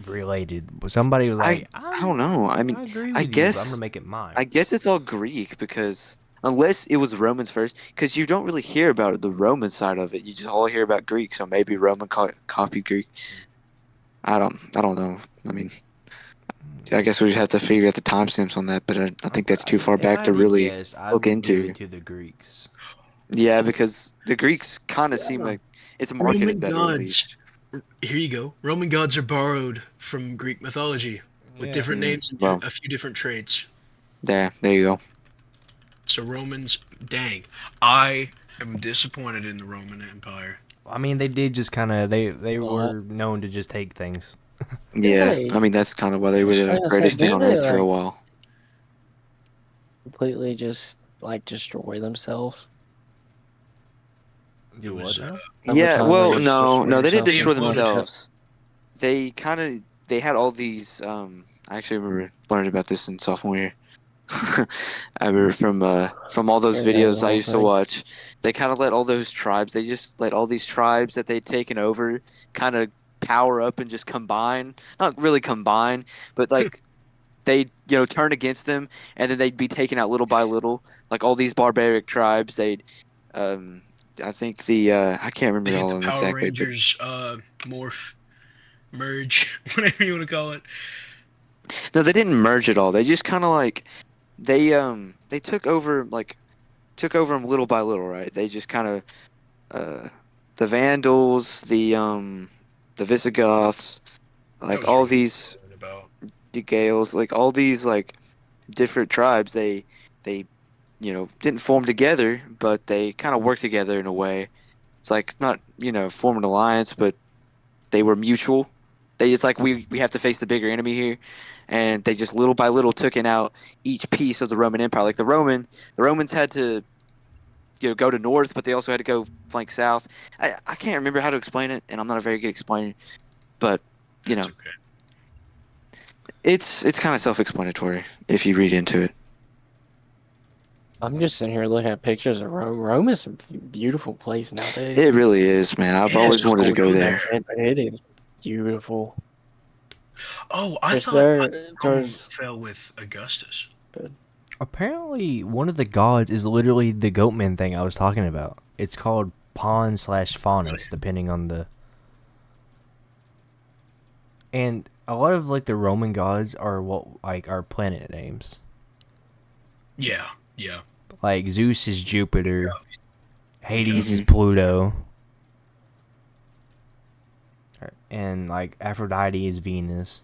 A: related. Somebody was like,
C: I don't know. I mean,
A: I agree with
C: I
A: you, but
C: guess
A: I'm gonna make it mine.
C: I guess it's all Greek because unless it was Romans first, because you don't really hear about the Roman side of it. You just all hear about Greek, so maybe Roman copied Greek. I don't know. I mean, I guess we just have to figure out the timestamps on that, but I think that's too far
A: If
C: back
A: I
C: to
A: had
C: really
A: guess, I
C: look
A: would give
C: into.
A: it to the Greeks.
C: Yeah, because the Greeks kind of seem like it's marketed
B: Roman
C: better
B: gods.
C: at least.
B: Here you go. Roman gods are borrowed from Greek mythology with
A: Yeah.
B: different names and
C: well.
B: a few different traits.
C: Yeah, there you go.
B: So Romans, dang, I am disappointed in the Roman Empire.
A: I mean, they did just kind of they
E: Yeah.
A: were known to just take things.
C: Yeah,
E: they-
C: I mean that's kind of why they were
E: I
C: the
E: was gonna
C: greatest
E: say,
C: thing on
E: didn't
C: earth
E: they,
C: for a
E: like,
C: while.
E: completely just like destroy themselves?
A: Do
B: It
A: what
B: was,
A: now?
E: Over
C: Yeah,
E: time,
C: well,
E: they just
C: no,
E: destroy
C: they didn't
E: themselves.
C: destroy
B: They imploded.
C: themselves. They had all these. I actually remember learning about this in sophomore year. I remember from all those
E: Yeah, the
C: videos I
E: whole
C: used to
E: thing.
C: watch. They kind of let all those tribes. They just let all these tribes that they'd taken over kind of power up and just combine. Not really combine, but like they turn against them, and then they'd be taken out little by little. Like all these barbaric tribes, they'd. I think I can't remember
B: They had
C: all
B: the
C: of them
B: Power
C: exactly. But
B: Rangers morph, merge, whatever you want to call it.
C: no, they didn't merge at all. They just kind of like they took over them little by little, right? They just kind of the Vandals, the Visigoths,
B: That
C: like
B: was
C: all
B: really
C: these
B: what it was about.
C: the Gales, like all these like different tribes. They didn't form together, but they kind of worked together in a way. It's like not form an alliance, but they were mutual. It's like we have to face the bigger enemy here, and they just little by little took out each piece of the Roman Empire. Like the Romans had to go to north, but they also had to go flank south. I can't remember how to explain it, and I'm not a very good explainer, but
B: That's okay.
C: It's kind of self-explanatory if you read into it.
E: I'm just sitting here looking at pictures of Rome. Rome is a beautiful place nowadays.
C: It really is, man. I've
B: Yeah,
C: always
B: so
C: wanted to
B: cool
C: go
B: down
C: there.
E: It is beautiful.
B: Oh, I
E: It's
B: thought
E: there
B: Rome
E: towards.
B: fell with Augustus.
A: Apparently, one of the gods is literally the goatman thing I was talking about. It's called Pon/Faunus, depending on the. And a lot of like the Roman gods are are planet names.
B: Yeah, yeah.
A: Like Zeus is Jupiter, Hades is
C: Mhm.
A: Pluto, and like Aphrodite is Venus.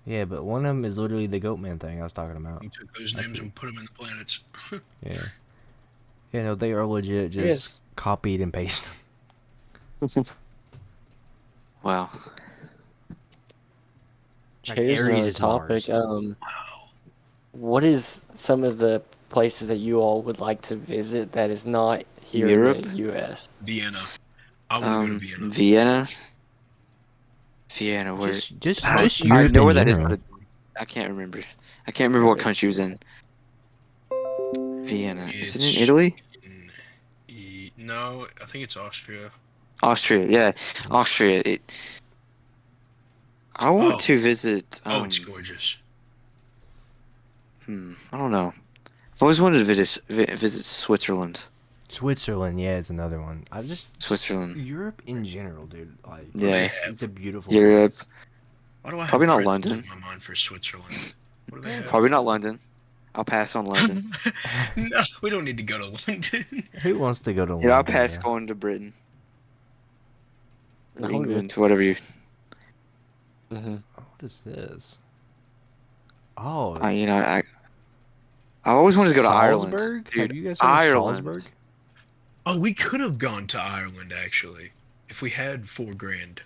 A: Yeah, but one of them is literally the goatman thing I was talking about.
B: You took those names and put them in the planets.
A: Yeah. Yeah, no, they are legit just
E: Yes.
A: copied and pasted.
C: Wow.
A: Like
E: Here's
A: Aries
E: another
A: is
E: topic.
A: Mars.
E: What is some of the places that you all would like to visit that is not here
C: Europe?
E: in the U.S.?
B: Vienna. I want to go to Vienna.
C: Vienna. Vienna, where?
A: Just
C: I
A: Europe
C: know
A: in
C: where that is,
A: general.
C: but I can't remember. I can't remember what country it was in. Vienna. Is it in
B: It's
C: Italy?
B: No, I think it's Austria.
C: Austria. Yeah, Austria. I want
B: Oh.
C: to visit.
B: Oh, it's gorgeous.
C: I don't know. I've always wanted to visit Switzerland.
A: Switzerland, yeah, is another one.
C: Switzerland.
A: Europe in general, dude. Like,
C: Yeah.
A: it's a beautiful
C: Europe.
A: place.
B: Why do I have
C: Probably not
B: pretzels
C: London.
B: in my mind for Switzerland? What do they have?
C: Probably not London. I'll pass on London.
B: No, we don't need to go to London.
A: Who wants to go to London?
C: Yeah, I'll pass going to Britain or
E: No,
C: England, whatever you.
E: Mm-hmm.
A: What is this? Oh,
C: I always wanted to go to Ireland.
A: Salzburg?
C: Dude,
A: Have you guys heard of
C: Ireland.
A: Salzburg?
B: Oh, we could have gone to Ireland actually, if we had $4,000.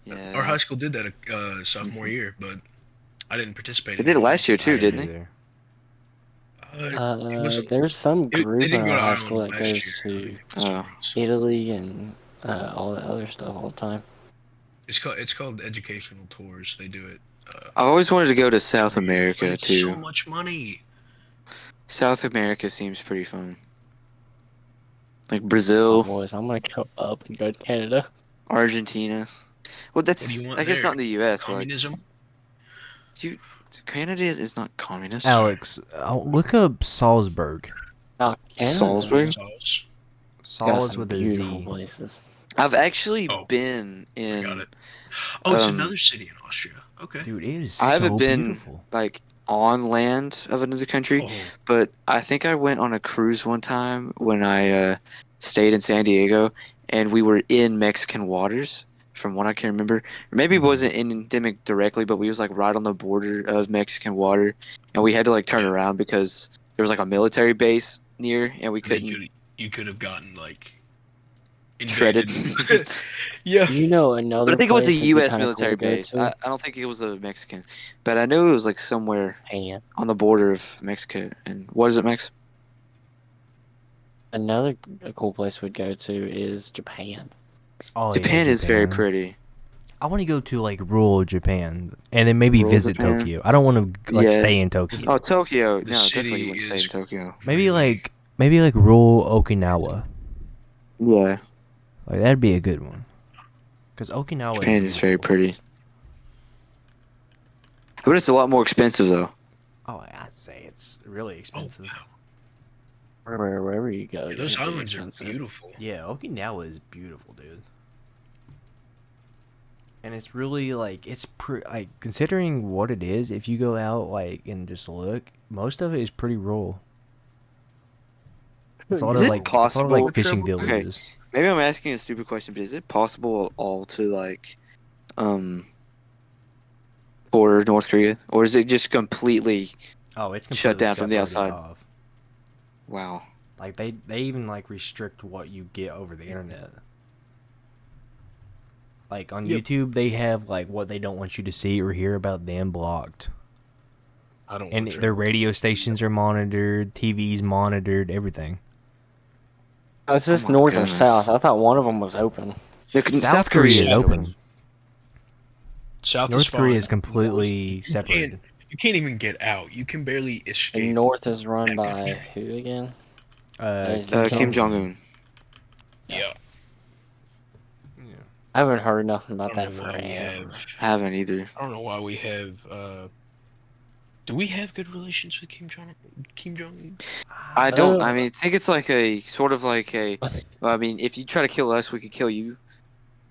C: Yeah.
B: Our high school did that sophomore year, but I didn't participate.
C: They did it last year too,
A: I
C: didn't they?
A: either.
B: It wasn't.
E: There's some
B: They
E: group in
B: didn't go
E: our
B: to
E: high school
B: Ireland
E: that
B: last
E: goes
B: year. I
E: to
B: think it was
C: Oh.
B: France.
E: Italy and all that other stuff all the time.
B: It's called educational tours. They do it.
C: I've always wanted to go to South
B: But
C: America
B: it's
C: too.
B: so much money.
C: South America seems pretty fun. Like
E: Oh,
C: Brazil,
E: boys, I'm gonna go up and go to Canada.
C: Argentina. Well, that's
B: What do you want
C: I guess
B: there?
C: not in the U.S. But like,
B: Communism.
C: Canada is not communist.
A: Alex, look up Salzburg.
E: Oh, Canada.
C: Salzburg?
B: Sauce.
E: It's got
A: Salz
E: some
A: with a
E: beautiful
A: Z.
E: places.
C: I've actually
B: Oh,
C: been
B: I got
C: in.
B: it. Oh, it's
C: Um,
B: another city in Austria. Okay.
A: Dude, it is
C: I
A: so
C: haven't been
A: beautiful.
C: like on land of another country,
B: Oh,
C: but I think I went on a cruise one time when I stayed in San Diego, and we were in Mexican waters, from what I can remember. Or maybe it wasn't endemic directly, but we was like right on the border of Mexican water, and we had to like turn around because there was like a military base near, and we couldn't.
B: you could have gotten like
C: Shredded.
B: invaded. Yeah.
E: You know another.
C: But I think it was a
E: place that'd be
C: U.S.
E: kinda
C: military
E: cool to go
C: base.
E: to?
C: I don't think it was a Mexican, but I knew it was like somewhere
E: Japan.
C: on the border of Mexico. And what is it, Max?
E: Another cool place we'd go to is Japan.
A: Oh,
C: Japan
A: yeah,
C: is very
A: Japan.
C: pretty.
A: I want to go to like rural Japan and then maybe
C: Rural
A: visit
C: Japan?
A: Tokyo. I don't want to like
C: Yeah.
A: stay in Tokyo.
C: Oh, Tokyo.
B: The
C: No,
B: city
C: definitely wouldn't stay in
B: is-
C: Tokyo.
A: Maybe like rural Okinawa.
C: Yeah,
A: Like that'd be a good one. Because Okinawa.
C: Japan is very
A: beautiful.
C: pretty. But it's a lot more expensive though.
A: Oh, I'd say it's really
B: Oh,
A: expensive.
B: wow.
E: Wherever you go.
B: Yeah, those
E: it'll be
B: islands are
E: expensive.
B: beautiful.
A: Yeah, Okinawa is beautiful, dude. And it's really like like considering what it is. If you go out like and just look, most of it is pretty rural. It's a lot
C: Is
A: of
C: it
A: like it's a lot of,
C: possible-
A: like fishing
C: Okay.
A: villages.
C: Maybe I'm asking a stupid question, but is it possible at all to like, border North Korea, or is it just completely?
A: Oh, it's
C: Shut
A: completely
C: down from the
A: separated
C: outside.
A: off.
C: Wow.
A: Like they even like restrict what you get over the internet. Like on
B: Yep.
A: YouTube, they have like what they don't want you to see or hear about them blocked,
B: I don't.
A: and
B: watch
A: their
B: it.
A: radio stations are monitored, TV's monitored, everything.
E: Oh, is this
C: Oh my
E: north or
C: goodness.
E: south? I thought one of them was open.
C: South Korea is open.
B: South is
A: North Korea
B: fine.
A: is completely
B: You can't-
A: separated.
B: You can't even get out. You can barely
E: The
B: escape.
E: North is run
B: that
E: by
B: country.
E: who again?
C: Kim Jong Un.
B: Yeah.
A: Yeah.
E: I haven't heard nothing
B: I
E: about
B: don't
E: that
B: know why we
E: forever.
B: have.
C: I haven't either.
B: I don't know why we have. Do we have good relations with Kim Jong?
C: I don't.
E: Uh.
C: I mean, I think it's like a sort of like a. Well, I mean, if you try to kill us, we could kill you.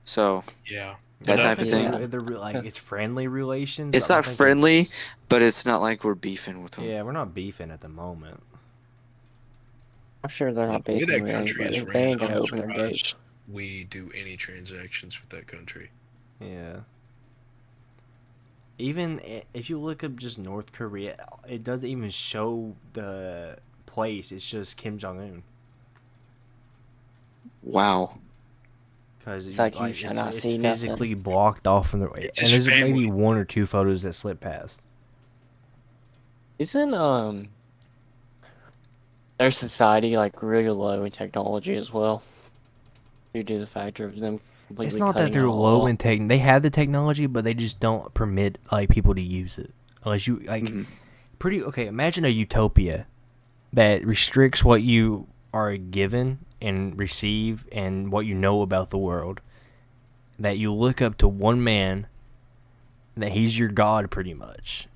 C: So
B: Yeah.
C: that
B: But,
C: type of thing.
E: Yeah.
A: They're like it's friendly relations.
C: It's
A: I don't
C: not
A: think
C: friendly,
A: it's-
C: but it's not like we're beefing with them.
A: Yeah, we're not beefing at the moment.
E: I'm sure they're not
B: the way
E: beefing
B: that
E: with
B: country is
E: anybody. They
B: ran,
E: ain't gonna
B: I'm
E: open their gates.
B: surprised we do any transactions with that country.
A: Yeah. Even if you look up just North Korea, it doesn't even show the place. It's just Kim Jong Un.
C: Wow.
A: Because
E: It's like you shall not
A: it's
E: see
A: physically blocked off from the.
B: It's
A: And
B: his
A: there's maybe
B: family.
A: one or two photos that slip past.
E: Isn't their society like really low in technology as well? Due to the factor of them completely
A: It's not that
E: cutting
A: they're
E: out
A: low
E: all-
A: in tech. They have the technology, but they just don't permit like people to use it. Unless you like,
C: Mhm.
A: pretty okay. Imagine a utopia that restricts what you are given and receive and what you know about the world. That you look up to one man, that he's your god pretty much.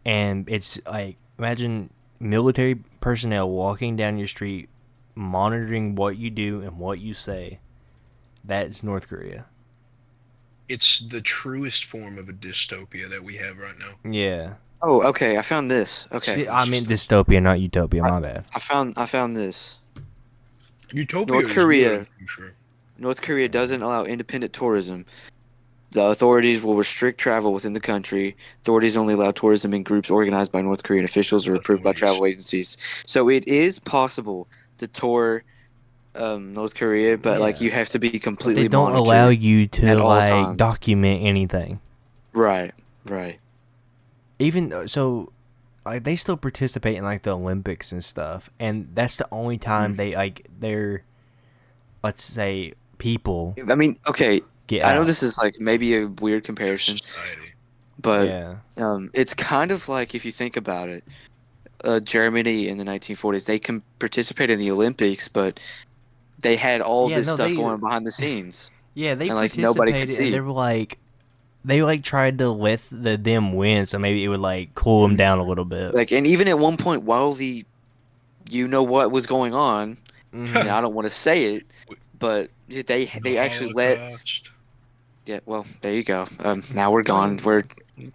A: And it's like, imagine military personnel walking down your street, monitoring what you do and what you say. That's North Korea.
B: It's the truest form of a dystopia that we have right now.
A: Yeah.
C: Oh, okay. I found this. Okay.
A: I mean dystopia, not utopia. My bad.
C: I found this.
B: Utopia
C: North
B: is
C: Korea.
B: good, I'm sure.
C: North Korea doesn't allow independent tourism. The authorities will restrict travel within the country. Authorities only allow tourism in groups organized by North Korean officials or
B: That's
C: approved by
B: nice.
C: travel agencies. So it is possible to tour North Korea, but like
A: Yeah.
C: you have to be
A: But
C: completely
A: they don't
C: monitored.
A: allow you to
C: at all
A: like
C: times.
A: document anything.
C: Right, right.
A: Even so, like they still participate in like the Olympics and stuff, and that's the only time they like they're, let's say, people
C: I mean, okay.
A: get
C: I know
A: out.
C: this is like maybe a weird comparison,
B: Society.
C: but
A: Yeah.
C: it's kind of like if you think about it, Germany in the 1940s, they can participate in the Olympics, but they had all
A: Yeah,
C: this
A: no,
C: stuff
A: they-
C: going on behind the scenes.
A: Yeah, they
C: And, like, nobody could
A: participated, and
C: see.
A: they were like, they like tried to let them win, so maybe it would like cool them down a little bit.
C: Like, and even at one point, while you know what was going on,
A: Mhm.
C: and I don't want to say it, but they
B: The
C: actually let.
B: Holocaust.
C: Yeah, well, there you go. Now we're gone. We're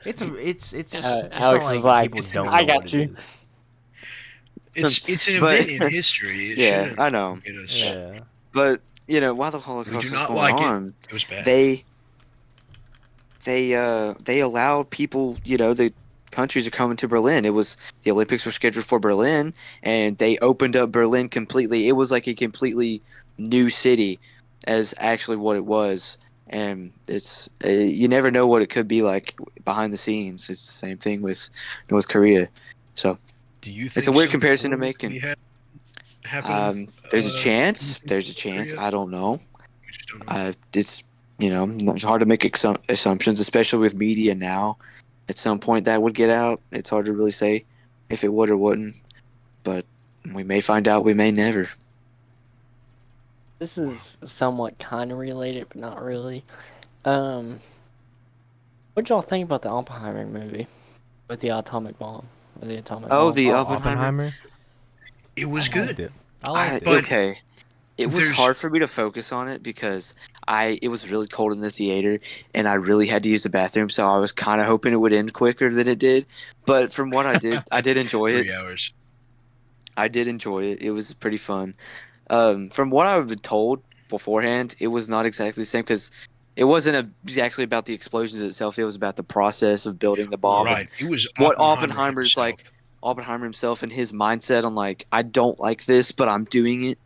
A: It's it's
E: Alex
A: not
E: is like,
A: people don't
E: "I
A: know
E: got
A: what
E: you."
A: it
B: It's an
C: But-
B: event in history. It
C: yeah,
B: shouldn't
C: I know.
B: get us.
A: is. Yeah.
C: But while the
B: We
C: Holocaust
B: do
C: was
B: not
C: going
B: like
C: on,
B: it. It was bad.
C: they allowed people. The countries are coming to Berlin. It was the Olympics were scheduled for Berlin, and they opened up Berlin completely. It was like a completely new city, as actually what it was. And it's you never know what it could be like behind the scenes. It's the same thing with North Korea. So
B: Do you think
C: it's a weird
B: something
C: comparison to
B: horrible
C: make.
B: could
C: And,
B: happen?
C: there's a chance. There's a chance.
B: Korea?
C: I don't know.
B: We just don't know.
C: It's it's hard to make assumptions, especially with media now. At some point, that would get out. It's hard to really say if it would or wouldn't, but we may find out. We may never.
E: This is somewhat kind of related, but not really. What y'all think about the Oppenheimer movie with the atomic bomb? Or the atomic
C: Oh,
E: bomb?
C: the
A: Oh,
C: Oppenheimer.
B: It was
A: I liked
B: good.
A: it. I liked
B: But-
A: it.
C: Okay, it was
B: there's-
C: hard for me to focus on it because it was really cold in the theater, and I really had to use the bathroom, so I was kind of hoping it would end quicker than it did. But from what I did enjoy it.
B: 3 hours.
C: I did enjoy it. It was pretty fun. From what I've been told beforehand, it was not exactly the same because it wasn't exactly about the explosions itself. It was about the process of building the bomb.
B: Right. It was
C: What
B: Oppenheimer
C: Oppenheimer's
B: himself.
C: like, Oppenheimer himself and his mindset on like, I don't like this, but I'm doing it.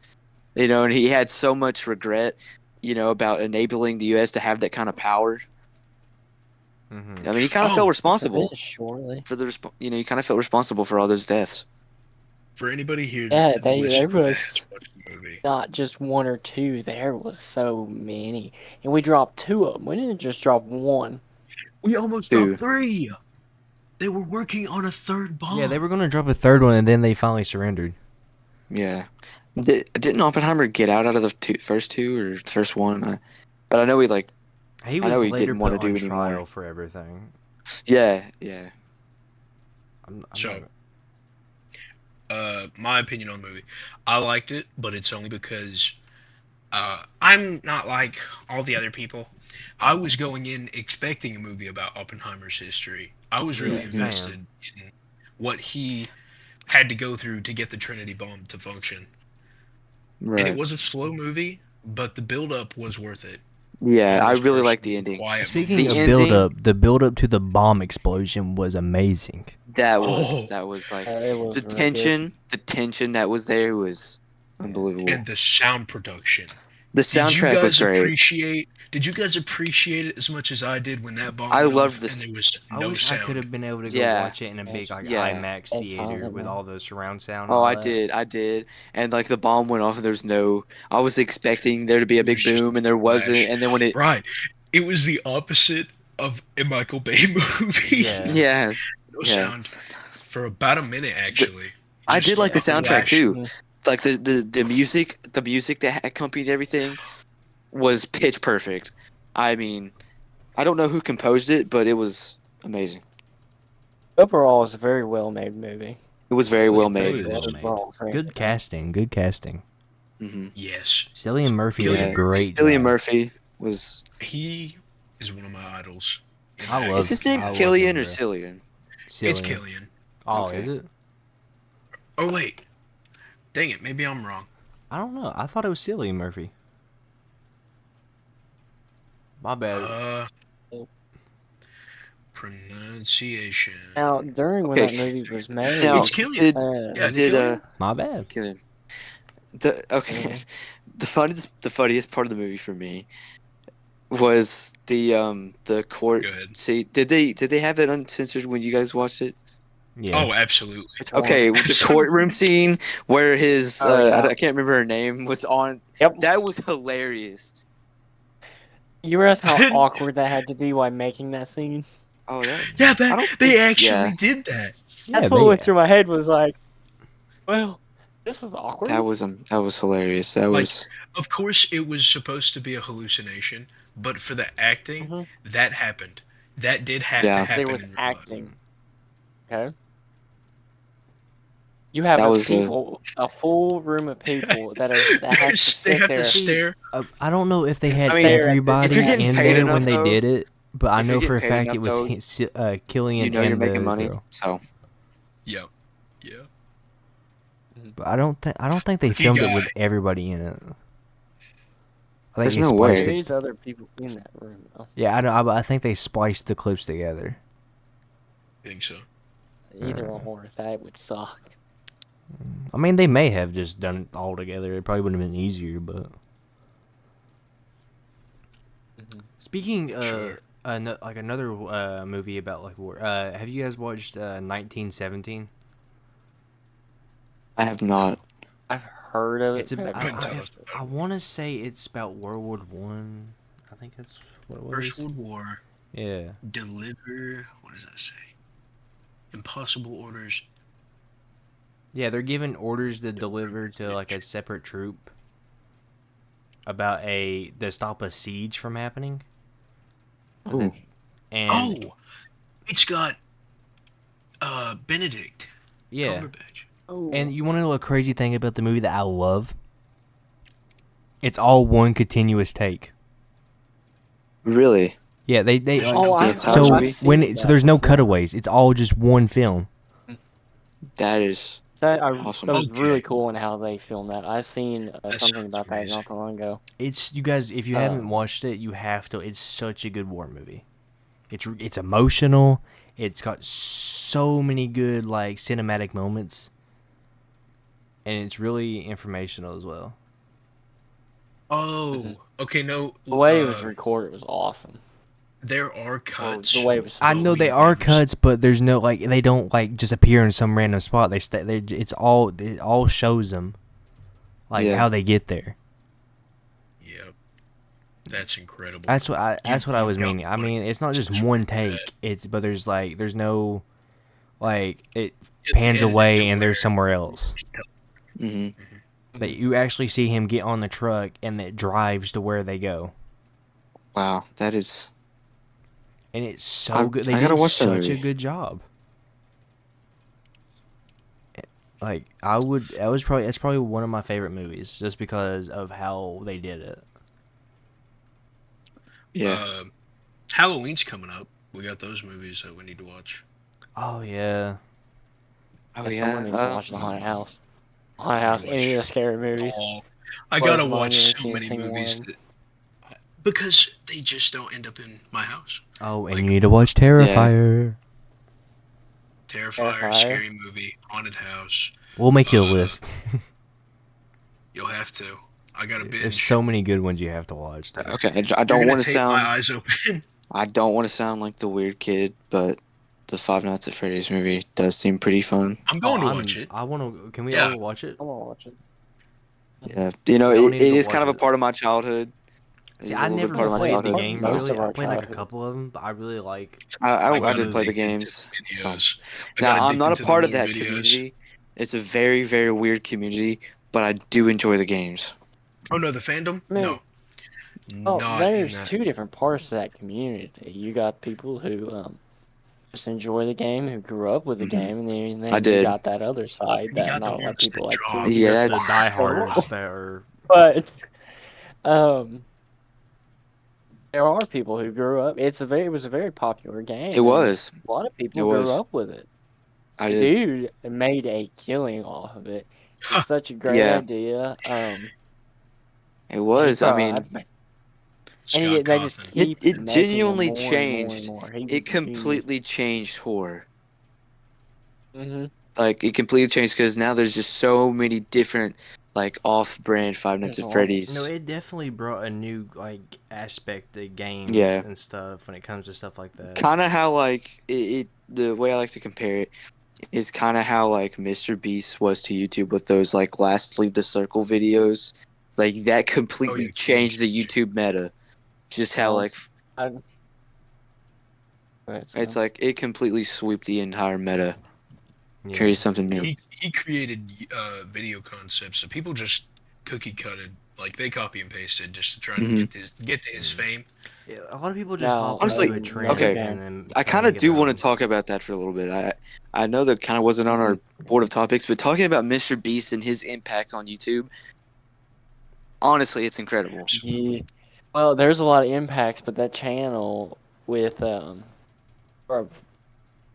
C: And he had so much regret, about enabling the U.S. to have that kind of power.
A: Mhm.
C: I mean, he kind of
B: Oh,
C: felt
E: This
C: responsible
E: is surely.
C: for the, he kind of felt responsible for all those deaths.
B: For anybody here
E: Yeah,
B: that
E: there
B: listened that
E: was
B: has watched the movie,
E: not just one or two. There was so many, and we dropped two of them. We didn't just drop one.
B: We almost
C: Two.
B: dropped 3. They were working on a third bomb.
A: Yeah, they were gonna drop a third one, and then they finally surrendered.
C: Yeah. Didn't Oppenheimer get out of the first two or the first one? But I know he like.
A: He
C: I
A: was
C: know he
A: later
C: didn't want
A: put
C: to
A: on
C: do anymore.
A: trial for everything.
C: Yeah, yeah.
A: I'm
B: So,
A: not,
B: my opinion on the movie, I liked it, but it's only because I'm not like all the other people. I was going in expecting a movie about Oppenheimer's history. I was really
A: Yeah,
B: invested in what he had to go through to get the Trinity bomb to function. And it
C: Right.
B: was a slow movie, but the build-up was worth it.
C: Yeah,
B: All
C: I
B: those
C: really like
B: personal,
C: the ending.
B: quiet
A: speaking
C: The
A: of
B: moments.
C: ending-
A: build up, the build up to the bomb explosion was amazing.
C: That
B: Oh.
C: was like
E: It was
C: the
E: really good.
C: tension that was there was unbelievable.
B: And the sound production.
C: The
B: Did you
C: soundtrack was
B: guys
C: great.
B: Did you guys appreciate it as much as I did when that bomb
C: I
B: went
C: loved
B: off
C: this-
B: and there was
A: I
B: no
A: wish
B: sound?
A: I could have been able to go
C: Yeah.
A: watch it in a big like
C: Yeah.
A: IMAX
E: And
A: theater
E: silent,
A: with
E: man.
A: all the surround sound.
C: Oh,
A: and all that.
C: I did. And like the bomb went off and there's no I was expecting there to be a
B: It
C: big
B: was just
C: boom and there wasn't,
B: flash.
C: and then when it
B: Right. It was the opposite of a Michael Bay movie.
A: Yeah.
C: Yeah.
B: No
C: Yeah.
B: sound for about a minute actually.
C: I
B: Just
C: did like the
B: a
C: soundtrack
B: flash.
C: too.
E: Mhm.
C: Like the music that accompanied everything was pitch perfect. I mean, I don't know who composed it, but it was amazing.
E: Overall, it's a very well made movie.
C: It was very
A: It was
C: well
A: very
C: made.
A: well
E: It's
A: made.
E: well framed.
A: Good casting. Good casting.
C: Hmm.
B: Yes.
A: Cillian Murphy did
B: Yeah.
A: a great
C: Cillian
A: job.
C: Murphy was.
B: He is one of my idols. in
A: I
B: acting.
A: love-
C: Is his name
A: I love
C: Killian
A: him,
C: or
A: bro.
C: Cillian?
B: It's
A: Cillian.
B: Killian.
A: Oh,
C: Okay.
A: is it?
B: Oh wait. Dang it, maybe I'm wrong.
A: I don't know. I thought it was Cillian Murphy. My bad.
B: Pronunciation.
E: Now, during when
C: Okay.
E: that movie was made,
C: Now,
B: It's Killian. Yeah, it's
C: did
B: Killian.
A: My bad.
C: Killian? Okay.
E: Yeah.
C: The funniest part of the movie for me was the court
B: Go ahead.
C: scene. Did they have it uncensored when you guys watched it?
A: Yeah.
B: Oh, absolutely.
E: which one?
C: Okay, with the courtroom scene where his
E: Oh, yeah.
C: I can't remember her name was on.
E: Yep.
C: That was hilarious.
E: You realize how awkward that had to be while making that scene?
C: Oh, that.
B: Yeah,
C: I don't
B: they
C: think-
B: actually
C: yeah.
B: did that.
A: Yeah,
E: That's what
A: they-
E: went through my head was like, well, this is awkward.
C: That was hilarious. That
B: Like-
C: was
B: Of course, it was supposed to be a hallucination, but for the acting,
E: Mhm.
B: that happened. That did have
C: Yeah.
B: to happen.
E: There was
B: in real life.
E: acting. Okay. You have
C: That
E: a
C: was
E: a full room of people that has
B: they
E: to
B: have
E: sit
B: to
E: there.
B: stare.
A: I don't know if they had
C: I mean,
A: everybody
C: if you're getting
A: in
C: paid
A: there
C: enough,
A: when they
C: though-
A: did it, but I
C: if
A: know
C: you're
A: for a
C: getting paid
A: fact it
C: enough,
A: was Killian
C: you know
A: and
C: you're making
A: the
C: money.
A: girl.
C: So
B: Yep. Yeah.
A: But I don't think they
B: Lucky
A: filmed it
B: guy.
A: with everybody in it. I think
C: There's
A: they
C: no
A: spliced
C: way.
A: it.
E: There's other people in that room though.
A: Yeah, I think they spliced the clips together.
B: I think so.
E: Either or, that would suck.
A: I mean, they may have just done it all together. It probably would have been easier, but. Speaking
B: Sure.
A: like another movie about like war. Have you guys watched 1917?
C: I have not.
E: I've heard of it.
A: It's a,
E: but
B: Go ahead and tell us about
A: I want to say it's about World War One. I think that's what it was.
B: First World War.
A: Yeah.
B: Deliver. What does that say? Impossible orders.
A: Yeah, they're given orders to deliver to like a separate troop about to stop a siege from happening.
C: Ooh.
A: And
B: Oh, it's got Benedict
A: yeah.
B: Cumberbatch.
E: Oh,
A: And you want to know a crazy thing about the movie that I love? It's all one continuous take.
C: Really?
A: Yeah, they
B: There's
A: like,
B: no
C: the
E: I've-
C: entire
A: so
C: movie?
E: I've seen
A: when
E: that.
A: so there's no cutaways. It's all just one film.
C: That is
E: that
C: awesome.
E: was
B: Okay.
E: really cool in how they filmed that. I've seen
B: That
E: something
B: sounds
E: about that
B: amazing.
E: not too long ago.
A: It's you guys if you haven't watched it, you have to. It's such a good war movie. It's emotional. It's got so many good like cinematic moments. And it's really informational as well.
B: Oh, okay. No,
E: The way it was recorded was awesome.
B: there are
E: Or
B: cuts.
E: the way it was.
A: I
B: But
A: know
B: we
A: they are
B: never
A: cuts, but there's no like they don't like just appear in some random spot. It all shows them like
C: Yeah.
A: how they get there.
B: Yep. That's incredible.
A: That's what I was
B: you
A: meaning. I
B: gotta
A: mean, it's not just
B: subscribe
A: one
B: to that.
A: take. But there's no like it
B: They
A: pans
B: edited
A: away
B: to
A: and
B: where
A: there's somewhere else.
C: Hmm.
A: That you actually see him get on the truck and it drives to where they go.
C: Wow, that is.
A: And it's so good. They
C: I gotta
A: did
C: watch that
A: such a
C: movie.
A: good job. Like that's probably one of my favorite movies just because of how they did it.
C: Yeah.
B: Halloween's coming up. We got those movies that we need to watch.
A: Oh yeah.
C: Oh
E: Someone needs to watch The Haunted House. Haunted
B: I need
E: House,
B: to
E: any of
B: watch
E: the scary movies.
B: I
E: Or
B: gotta
E: as long
B: watch
E: as you've
B: so
E: seen
B: many
E: single
B: movies
E: one.
B: because they just don't end up in my house.
A: Oh, and
B: Like,
A: you need to watch Terrifier.
B: Terrifier, Scary Movie, Haunted House.
A: We'll make you a list.
B: You'll have to. I gotta binge.
A: There's so many good ones you have to watch. Dude.
C: Okay, I
B: You're
C: don't
B: gonna
C: want to
B: tape my
C: sound.
B: eyes open.
C: I don't want to sound like the weird kid, but the Five Nights at Freddy's movie does seem pretty fun.
B: I'm going to watch it.
A: I want to. Can we
B: Yeah.
A: all watch it?
E: I want to watch it.
C: Yeah,
A: We all need
C: it
A: to
C: is
A: watch
C: kind of a
A: it.
C: part of my childhood. It
A: See,
C: is a
A: I
C: little bit
A: never
C: part of my
A: played the
C: childhood.
A: games.
E: Most
A: Really,
E: of
A: I
E: our
A: played like a
E: childhood.
A: couple of them, but I really like.
C: I
B: gotta
C: did play the
B: dig into
C: games. So.
B: videos. I
C: Now,
B: gotta
C: I'm
B: dig
C: not a
B: into the
C: part of
B: more
C: that
B: videos.
C: community. It's a very, very weird community, but I do enjoy the games.
B: Oh no, the fandom?
E: I mean,
B: No.
E: Oh,
B: Not in
E: there's
B: that.
E: two different parts to that community. You got people who just enjoy the game, who grew up with the
C: Mhm.
E: game, and then
C: I
E: you
C: did.
E: got that other side
B: You
E: that
B: got the
E: not a lot of
B: ones
E: people
B: that
E: like
B: draw.
E: to.
C: Yeah,
A: the
C: that's
A: diehards that are.
E: But there are people who grew up. It was a very popular game.
C: It was.
E: A lot of
C: It
E: people grew
C: was.
E: up with it.
C: I
E: The
C: did.
E: dude made a killing off of it. It's such a great
C: Yeah.
E: idea.
C: It was. I mean,
B: Scott
E: they just
B: Cawthon.
E: keep
C: it
E: making
C: genuinely
E: them more and more and
C: changed.
E: more. He
C: It
E: was a genius.
C: completely changed horror.
E: Mhm.
C: Like, it completely changed because now there's just so many different, like, off-brand Five Nights
E: There's
C: at
E: a lot.
C: Freddy's.
A: No, it definitely brought a new like aspect to games
C: Yeah.
A: and stuff when it comes to stuff like that.
C: Kind of how, like, the way I like to compare it is kind of how, like, Mr. Beast was to YouTube with those, like, last Leave the Circle videos. Like, that completely
B: yeah,
C: changed the YouTube meta. Just how,
E: Well,
C: like,
E: Right,
C: it's
E: so.
C: like, it completely swept the entire meta.
A: Yeah.
C: Created something new.
B: He created video concepts, so people just cookie cutted, like they copy and pasted just to try to
C: Mhm.
B: get to his fame.
A: Yeah, a lot of people just
E: Now,
A: hop
C: Honestly,
A: onto a trend
C: okay,
A: and then
C: I
A: try
C: kind
A: to
C: of
A: make it
C: do
A: their
C: want
A: own.
C: to talk about that for a little bit. I know that kind of wasn't on our board of topics, but talking about Mr. Beast and his impact on YouTube, honestly, it's incredible.
E: Yeah. Well, there's a lot of impacts, but that channel with or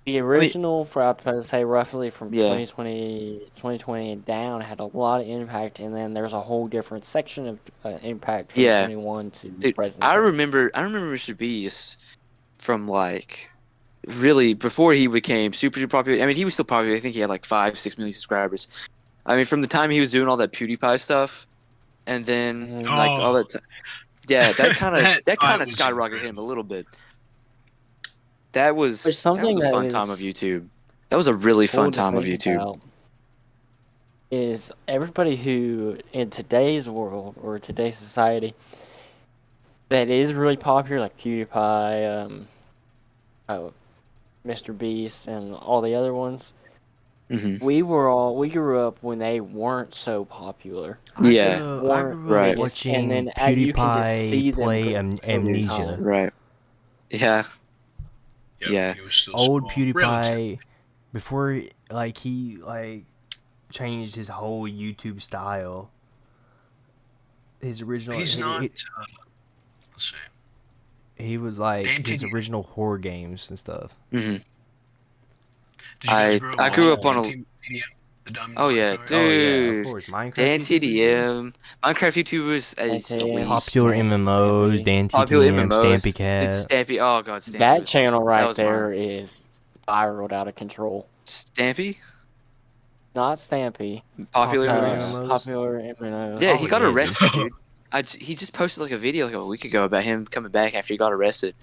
E: the original, for I would say roughly from
C: Yeah.
E: 2020 and down, had a lot of impact, and then there's a whole different section of impact from
C: Yeah.
E: 21 to
C: Dude,
E: present.
C: I
E: day.
C: remember Mr. Beast from like really before he became super popular. I mean, he was still popular. I think he had like 5-6 million subscribers. I mean, from the time he was doing all that PewDiePie stuff, and then
E: Mhm.
C: like all that. Yeah, that kind of
B: was
C: skyrocketed him a little bit. That was
E: There's something
C: a
E: that
C: fun time
E: is
C: of YouTube. That was a really
E: cool
C: fun
E: to
C: time of
E: think
C: YouTube.
E: about is everybody who in today's world or today's society that is really popular, like PewDiePie, Mr. Beast, and all the other ones.
C: Hmm.
E: We grew up when they weren't so popular.
C: Yeah.
A: I grew up
C: Right.
A: watching
E: And then you can just see
A: PewDiePie
E: them
A: play
E: grow over
A: Amnesia.
E: time.
C: Right. Yeah.
B: Yep,
C: Yeah.
B: he was still
A: Old
B: small.
A: PewDiePie
B: Relative.
A: before he changed his whole YouTube style. His original
B: He's not.
A: he,
B: Let's see.
A: he was like
B: Dan
A: his
B: Tenier.
A: original horror games and stuff.
C: Hmm.
B: Did you guys
C: I
B: grow up
C: I grew up
B: watching
C: on a.
B: Team TDM, the Diamond
C: Oh yeah,
B: Mine Guard?
A: Oh yeah, of
C: dude.
A: course. Minecraft
C: Dan
A: YouTubers, dude.
C: TDM, Minecraft YouTubers is
E: Dan
C: elite.
A: Popular MMOs, Dan
C: Popular
A: TTM,
C: MMOs.
A: Stampy Cat.
C: Dude, Stampy. Oh god, Stampy.
E: That
C: was,
E: channel
C: that
E: right
C: was
E: there
C: mine.
E: is spiraled out of control.
C: Stampy.
E: Not Stampy.
C: Popular
A: Popular
C: MMOs.
A: MMOs?
E: Popular MMOs.
C: Yeah,
A: Oh,
C: he got
A: yeah, dude.
C: arrested, dude. He just posted like a video like a week ago about him coming back after he got arrested.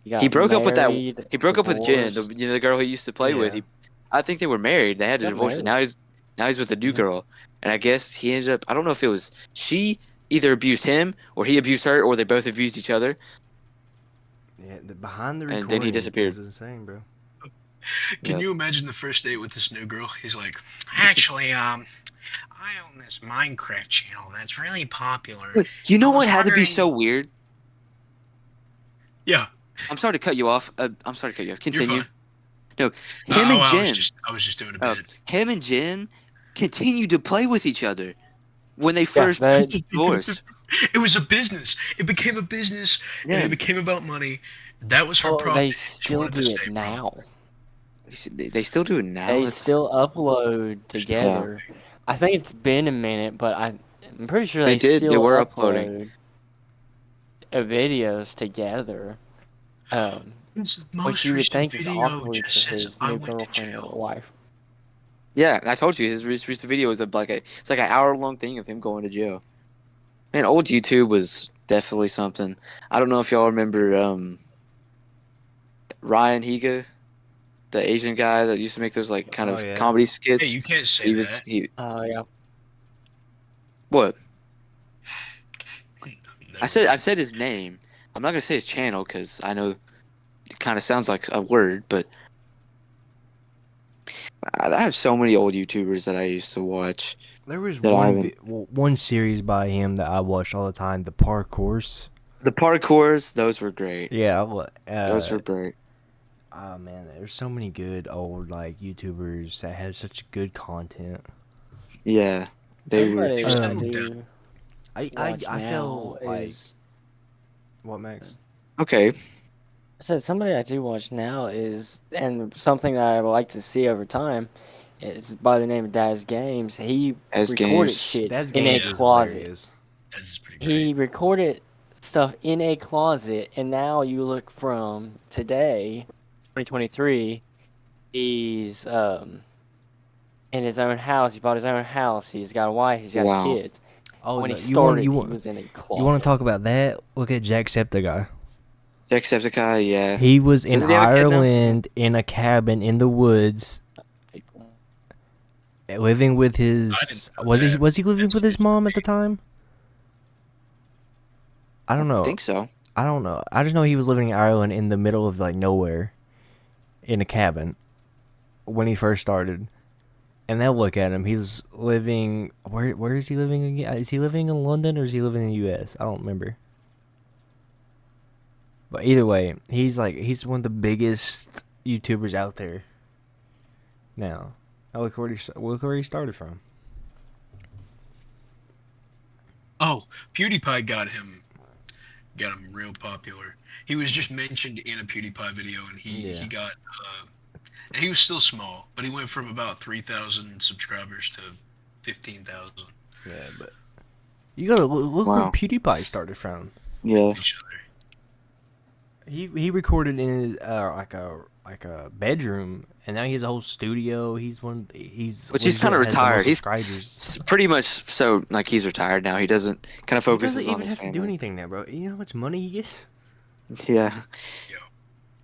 C: He broke up with that. He broke up with Jen, the girl he used to play with.
A: Yeah.
C: I think they were married. They had to
E: Got
C: divorce, and now he's with a new
E: Mhm.
C: girl. And I guess he ended up. I don't know if it was she either abused him or he abused her or they both abused each other.
A: Yeah, behind the
C: And
A: recording
C: then he disappeared.
A: is insane, bro.
B: Can
C: Yeah.
B: you imagine the first date with this new girl? He's like, actually, I own this Minecraft channel that's really popular.
C: You know
B: I was
C: what had to be
B: wondering-
C: so weird?
B: Yeah,
C: I'm sorry to cut you off. Continue.
B: fine.
C: No, him and
B: I was
C: Jen.
B: just doing a bit.
C: Him and Jen continued to play with each other when they first
E: they-
C: divorced.
B: It was a business. It became a business,
C: Yeah.
B: and it became about money. That was her
E: well,
B: problem.
E: they
B: She
E: still
B: wanted to
E: do
B: stay
E: it
B: from.
E: now.
C: They still do it now.
E: They
C: That's-
E: still upload together. I think it's been a minute, but I'm pretty sure
C: They
E: they
C: did. They
E: still
C: were
E: upload
C: uploading.
E: Videos together.
B: His
E: Which
B: most
E: you would
B: recent
E: think is
B: video
E: awkward
B: just
E: for
B: says,
E: his
B: "I
E: new
B: went to
E: girlfriend or
B: jail."
E: wife.
C: Yeah, I told you his recent video was it's like an hour-long thing of him going to jail. Man, old YouTube was definitely something. I don't know if y'all remember Ryan Higa, the Asian guy that used to make those like kind
A: Oh,
C: of
A: yeah.
C: comedy
B: Hey,
C: skits.
B: you can't say
C: He was
B: that.
E: Oh yeah.
C: What?
B: Never
C: I said his name. I'm not gonna say his channel because I know it kind of sounds like a word, but I have so many old YouTubers that I used to watch.
A: There was
C: That I haven't-
A: one series by him that I watched all the time, the Parkours.
C: The parkours, those were great.
A: Yeah,
C: Those were great.
A: oh man, there's so many good old like YouTubers that had such good content.
C: Yeah, they were.
E: Everybody
B: They've
E: that I
B: settled
E: do
A: I
E: watch
A: I feel
E: now
A: like
E: is
A: what, Max?
C: Okay.
E: I said somebody I do watch now is, and something that I would like to see over time, is by the name of Daz Games. He
C: As
E: recorded
C: games.
E: shit
A: That's
E: in a
A: games is
E: closet.
A: hilarious.
B: That's pretty great.
E: He recorded stuff in a closet, and now you look from today, 2023, he's in his own house. He bought his own house. He's got a wife. He's got
C: Wow.
E: a kid.
A: Oh,
E: When
A: no,
E: he started, he was in a closet.
A: you want to talk about that? Look at Jacksepticeye.
C: Jacksepticeye, yeah.
A: He was in
C: Doesn't he have a kid now?
A: Ireland in a cabin in the woods, living with his.
B: know
A: Was he
B: that.
A: living
B: That's
A: with his
B: pretty
A: mom at the time? I don't know.
C: I think so.
A: I don't know. I just know he was living in Ireland in the middle of like nowhere, in a cabin, when he first started. And now look at him. He's living. Where is he living again? Is he living in London or is he living in the U.S.? I don't remember. But either way, he's one of the biggest YouTubers out there. Now, look where he started from.
B: Oh, PewDiePie got him real popular. He was just mentioned in a PewDiePie video, and he got and he was still small, but he went from about 3,000 subscribers to 15,000.
A: Yeah, but you gotta look where
C: Wow.
A: PewDiePie started from.
C: Yeah.
B: Each other.
A: He recorded in his like a bedroom, and now he has a whole studio. He's
C: Which he's kind of retired. He's
A: subscribers.
C: pretty much so like he's retired now. He doesn't kind of
A: He
C: focuses
A: doesn't
C: on
A: even
C: his
A: have
C: family.
A: to do anything now, bro. You know how much money he gets?
C: Yeah.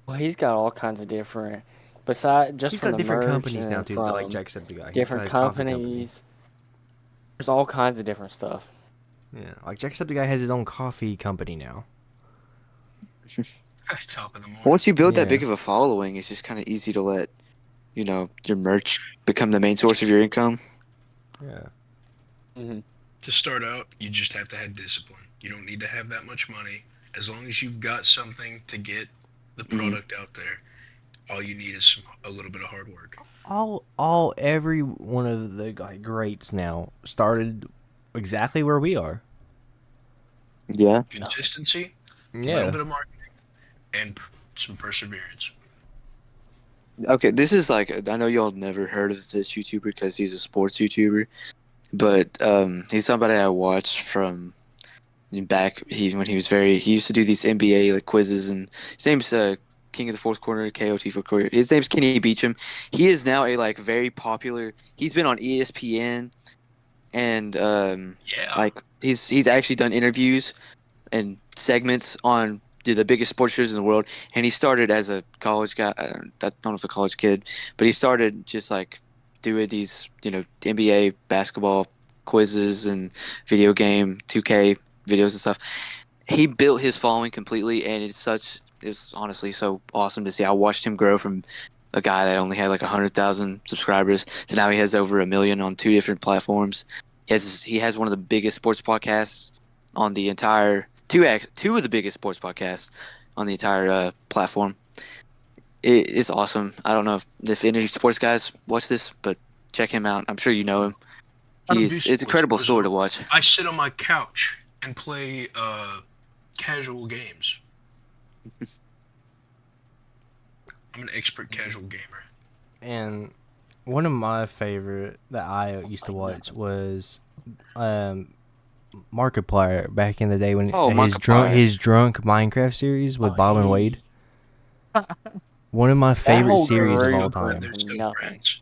E: Well, he's got all kinds of different. Besides, just
A: He's
E: from
A: got
E: the
A: different
E: merch
A: companies now
E: and
A: too,
E: from
A: like Jacksepticeye.
E: different
A: He's got his coffee company.
E: companies. There's all kinds of different stuff.
A: Yeah, like Jacksepticeye has his own coffee company now.
B: Top of the morning.
C: Once you build that
A: Yeah.
C: big of a following, it's just kind of easy to let, your merch become the main source of your income.
A: Yeah.
B: To start out, you just have to have discipline. You don't need to have that much money. As long as you've got something to get the product out there, all you need is a little bit of hard work.
A: Every one of the greats now started exactly where we are.
C: Yeah.
B: Consistency, a little
A: Yeah.
B: bit of marketing, and some perseverance.
C: Okay, this is like I know y'all never heard of this YouTuber because he's a sports YouTuber, but he's somebody I watched from back when he used to do these NBA like quizzes, and his name's King of the Fourth Corner, KOT Fourth Corner. His name's Kenny Beecham. He is now a like very popular. He's been on ESPN, and
B: Yeah.
C: like he's actually done interviews and segments on the biggest sports shows in the world. And he started as a college guy. I don't know if a college kid, but he started just like doing these NBA basketball quizzes and video game 2K videos and stuff. He built his following completely, and it's honestly so awesome to see. I watched him grow from a guy that only had like 100,000 subscribers to now he has over 1 million on 2 different platforms. He has one of the biggest sports podcasts on the entire two of the biggest sports podcasts on the entire platform. It's awesome. I don't know if any sports guys watch this, but check him out. I'm sure you know him. It's an incredible story to watch.
B: I sit on my couch and play casual games. I'm an expert casual gamer.
A: And one of my favorite that I used to watch was Markiplier back in the day when his drunk Minecraft series with Bob and Wade. One of my favorite series of all time.
B: They're still friends.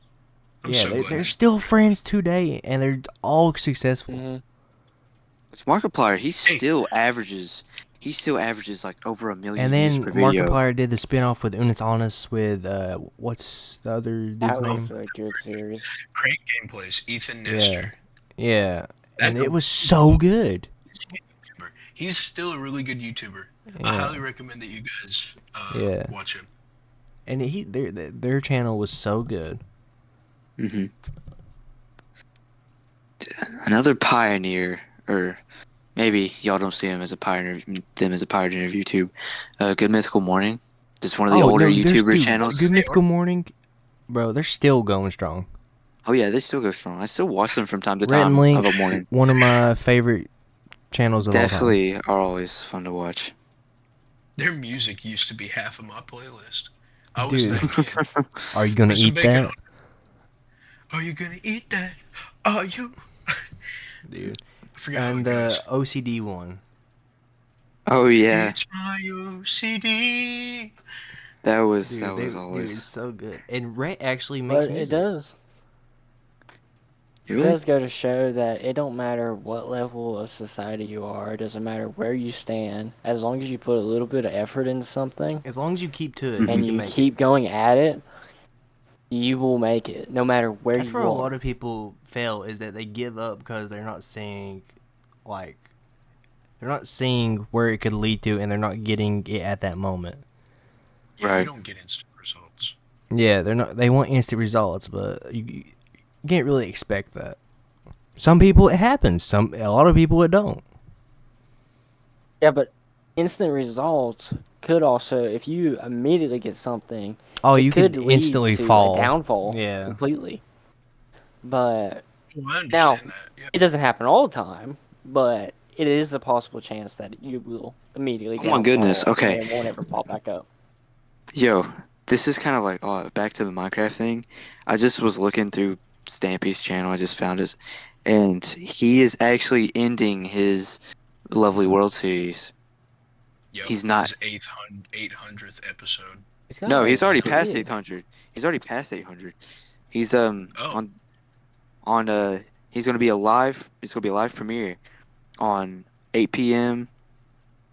A: They're still friends today, and they're all successful.
E: Mm-hmm.
C: It's Markiplier. He still averages like over 1 million
A: And
C: views
A: then
C: per video.
A: Markiplier did the spinoff with Unis Honest with what's the other dude's
E: That
A: name?
E: was a good series.
B: Great gameplays. Ethan Nestor.
A: Yeah, and it was so good.
B: He's still a really good YouTuber. I highly recommend that you guys watch him.
A: And their channel was so good.
C: Mm-hmm. Another pioneer, or maybe y'all don't see them as a pioneer of YouTube. Good Mythical Morning. Just one of the older YouTuber channels.
A: Good Mythical Morning, bro. They're still going strong.
C: Oh yeah, they still go strong. I still watch them from time to
A: Red
C: time
A: and Link,
C: of a morning.
A: One of my favorite channels of all time.
C: Definitely are always fun to watch.
B: Their music used to be half of my playlist. I was
A: thinking, are you gonna eat that?
B: Are you gonna eat that? Are you?
A: Dude.
B: I forgot
A: and the OCD one.
C: Oh yeah.
B: It's my OCD.
C: That was always
A: so good. And Rhett actually makes music.
E: It does. It does go to show that it don't matter what level of society you are. It doesn't matter where you stand. As long as you put a little bit of effort into something.
A: As long as you keep to it.
E: And you keep going at it, you will make it. No matter where you are.
A: That's where a lot of people fail, is that they give up because they're not seeing, they're not seeing where it could lead to, and they're not getting it at that moment.
B: Yeah,
C: right.
B: You don't get instant results.
A: Yeah, they're not. They want instant results, but you can't really expect that. Some people it happens. A lot of people it don't.
E: Yeah, but instant results could also, if you immediately get something,
A: you could instantly fall.
E: A downfall.
A: Yeah.
E: Completely. But
B: now
E: it doesn't happen all the time, but it is a possible chance that you will immediately.
C: Oh my goodness! Okay.
E: And it won't ever pop back up.
C: Yo, this is kind of like back to the Minecraft thing. I just was looking through Stampy's channel. I just found it, and he is actually ending his Lovely World Series.
B: Yo,
C: he's not
B: his 800th episode.
C: No, he's already past 800. He's already past 800. He's on he's gonna be a live. It's gonna be a live premiere on 8 p.m.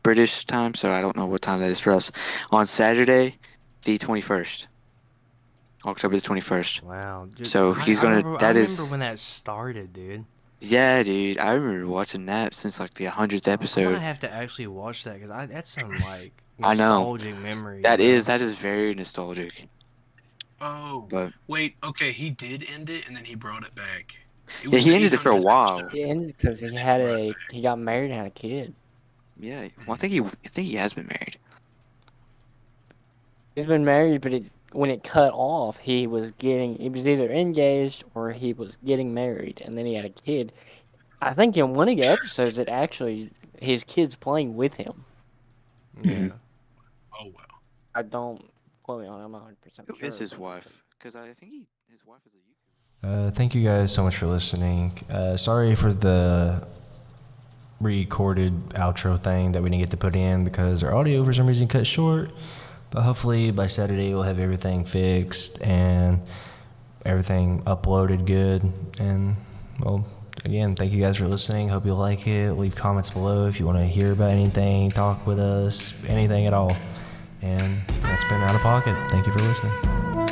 C: British time. So I don't know what time that is for us. On Saturday, the 21st. October the 21st.
A: Wow. Dude,
C: so he's gonna.
A: I remember when that started, dude.
C: Yeah, dude. I remember watching that since like the 100th episode.
A: I have to actually watch that because that's some like nostalgic memory.
C: That is very nostalgic.
B: Oh,
C: but
B: wait. Okay, he did end it, and then he brought it back.
C: Yeah, he ended it for a while.
E: He ended because he got married and had a kid.
C: Yeah, well, I think he has been married.
E: He's been married, but when it cut off, he was either engaged or he was getting married, and then he had a kid. I think in one of the episodes, it actually his kid's playing with him.
A: Yeah.
B: Oh wow.
E: I don't quote me on it. I'm not 100% sure.
C: Who is his wife? Because I think his wife is a YouTuber.
A: Thank you guys so much for listening. Sorry for the recorded outro thing that we didn't get to put in because our audio for some reason cut short. But hopefully by Saturday we'll have everything fixed and everything uploaded good. And well, again, thank you guys for listening. Hope you like it. Leave comments below if you want to hear about anything, talk with us, anything at all. And that's been Out of Pocket. Thank you for listening.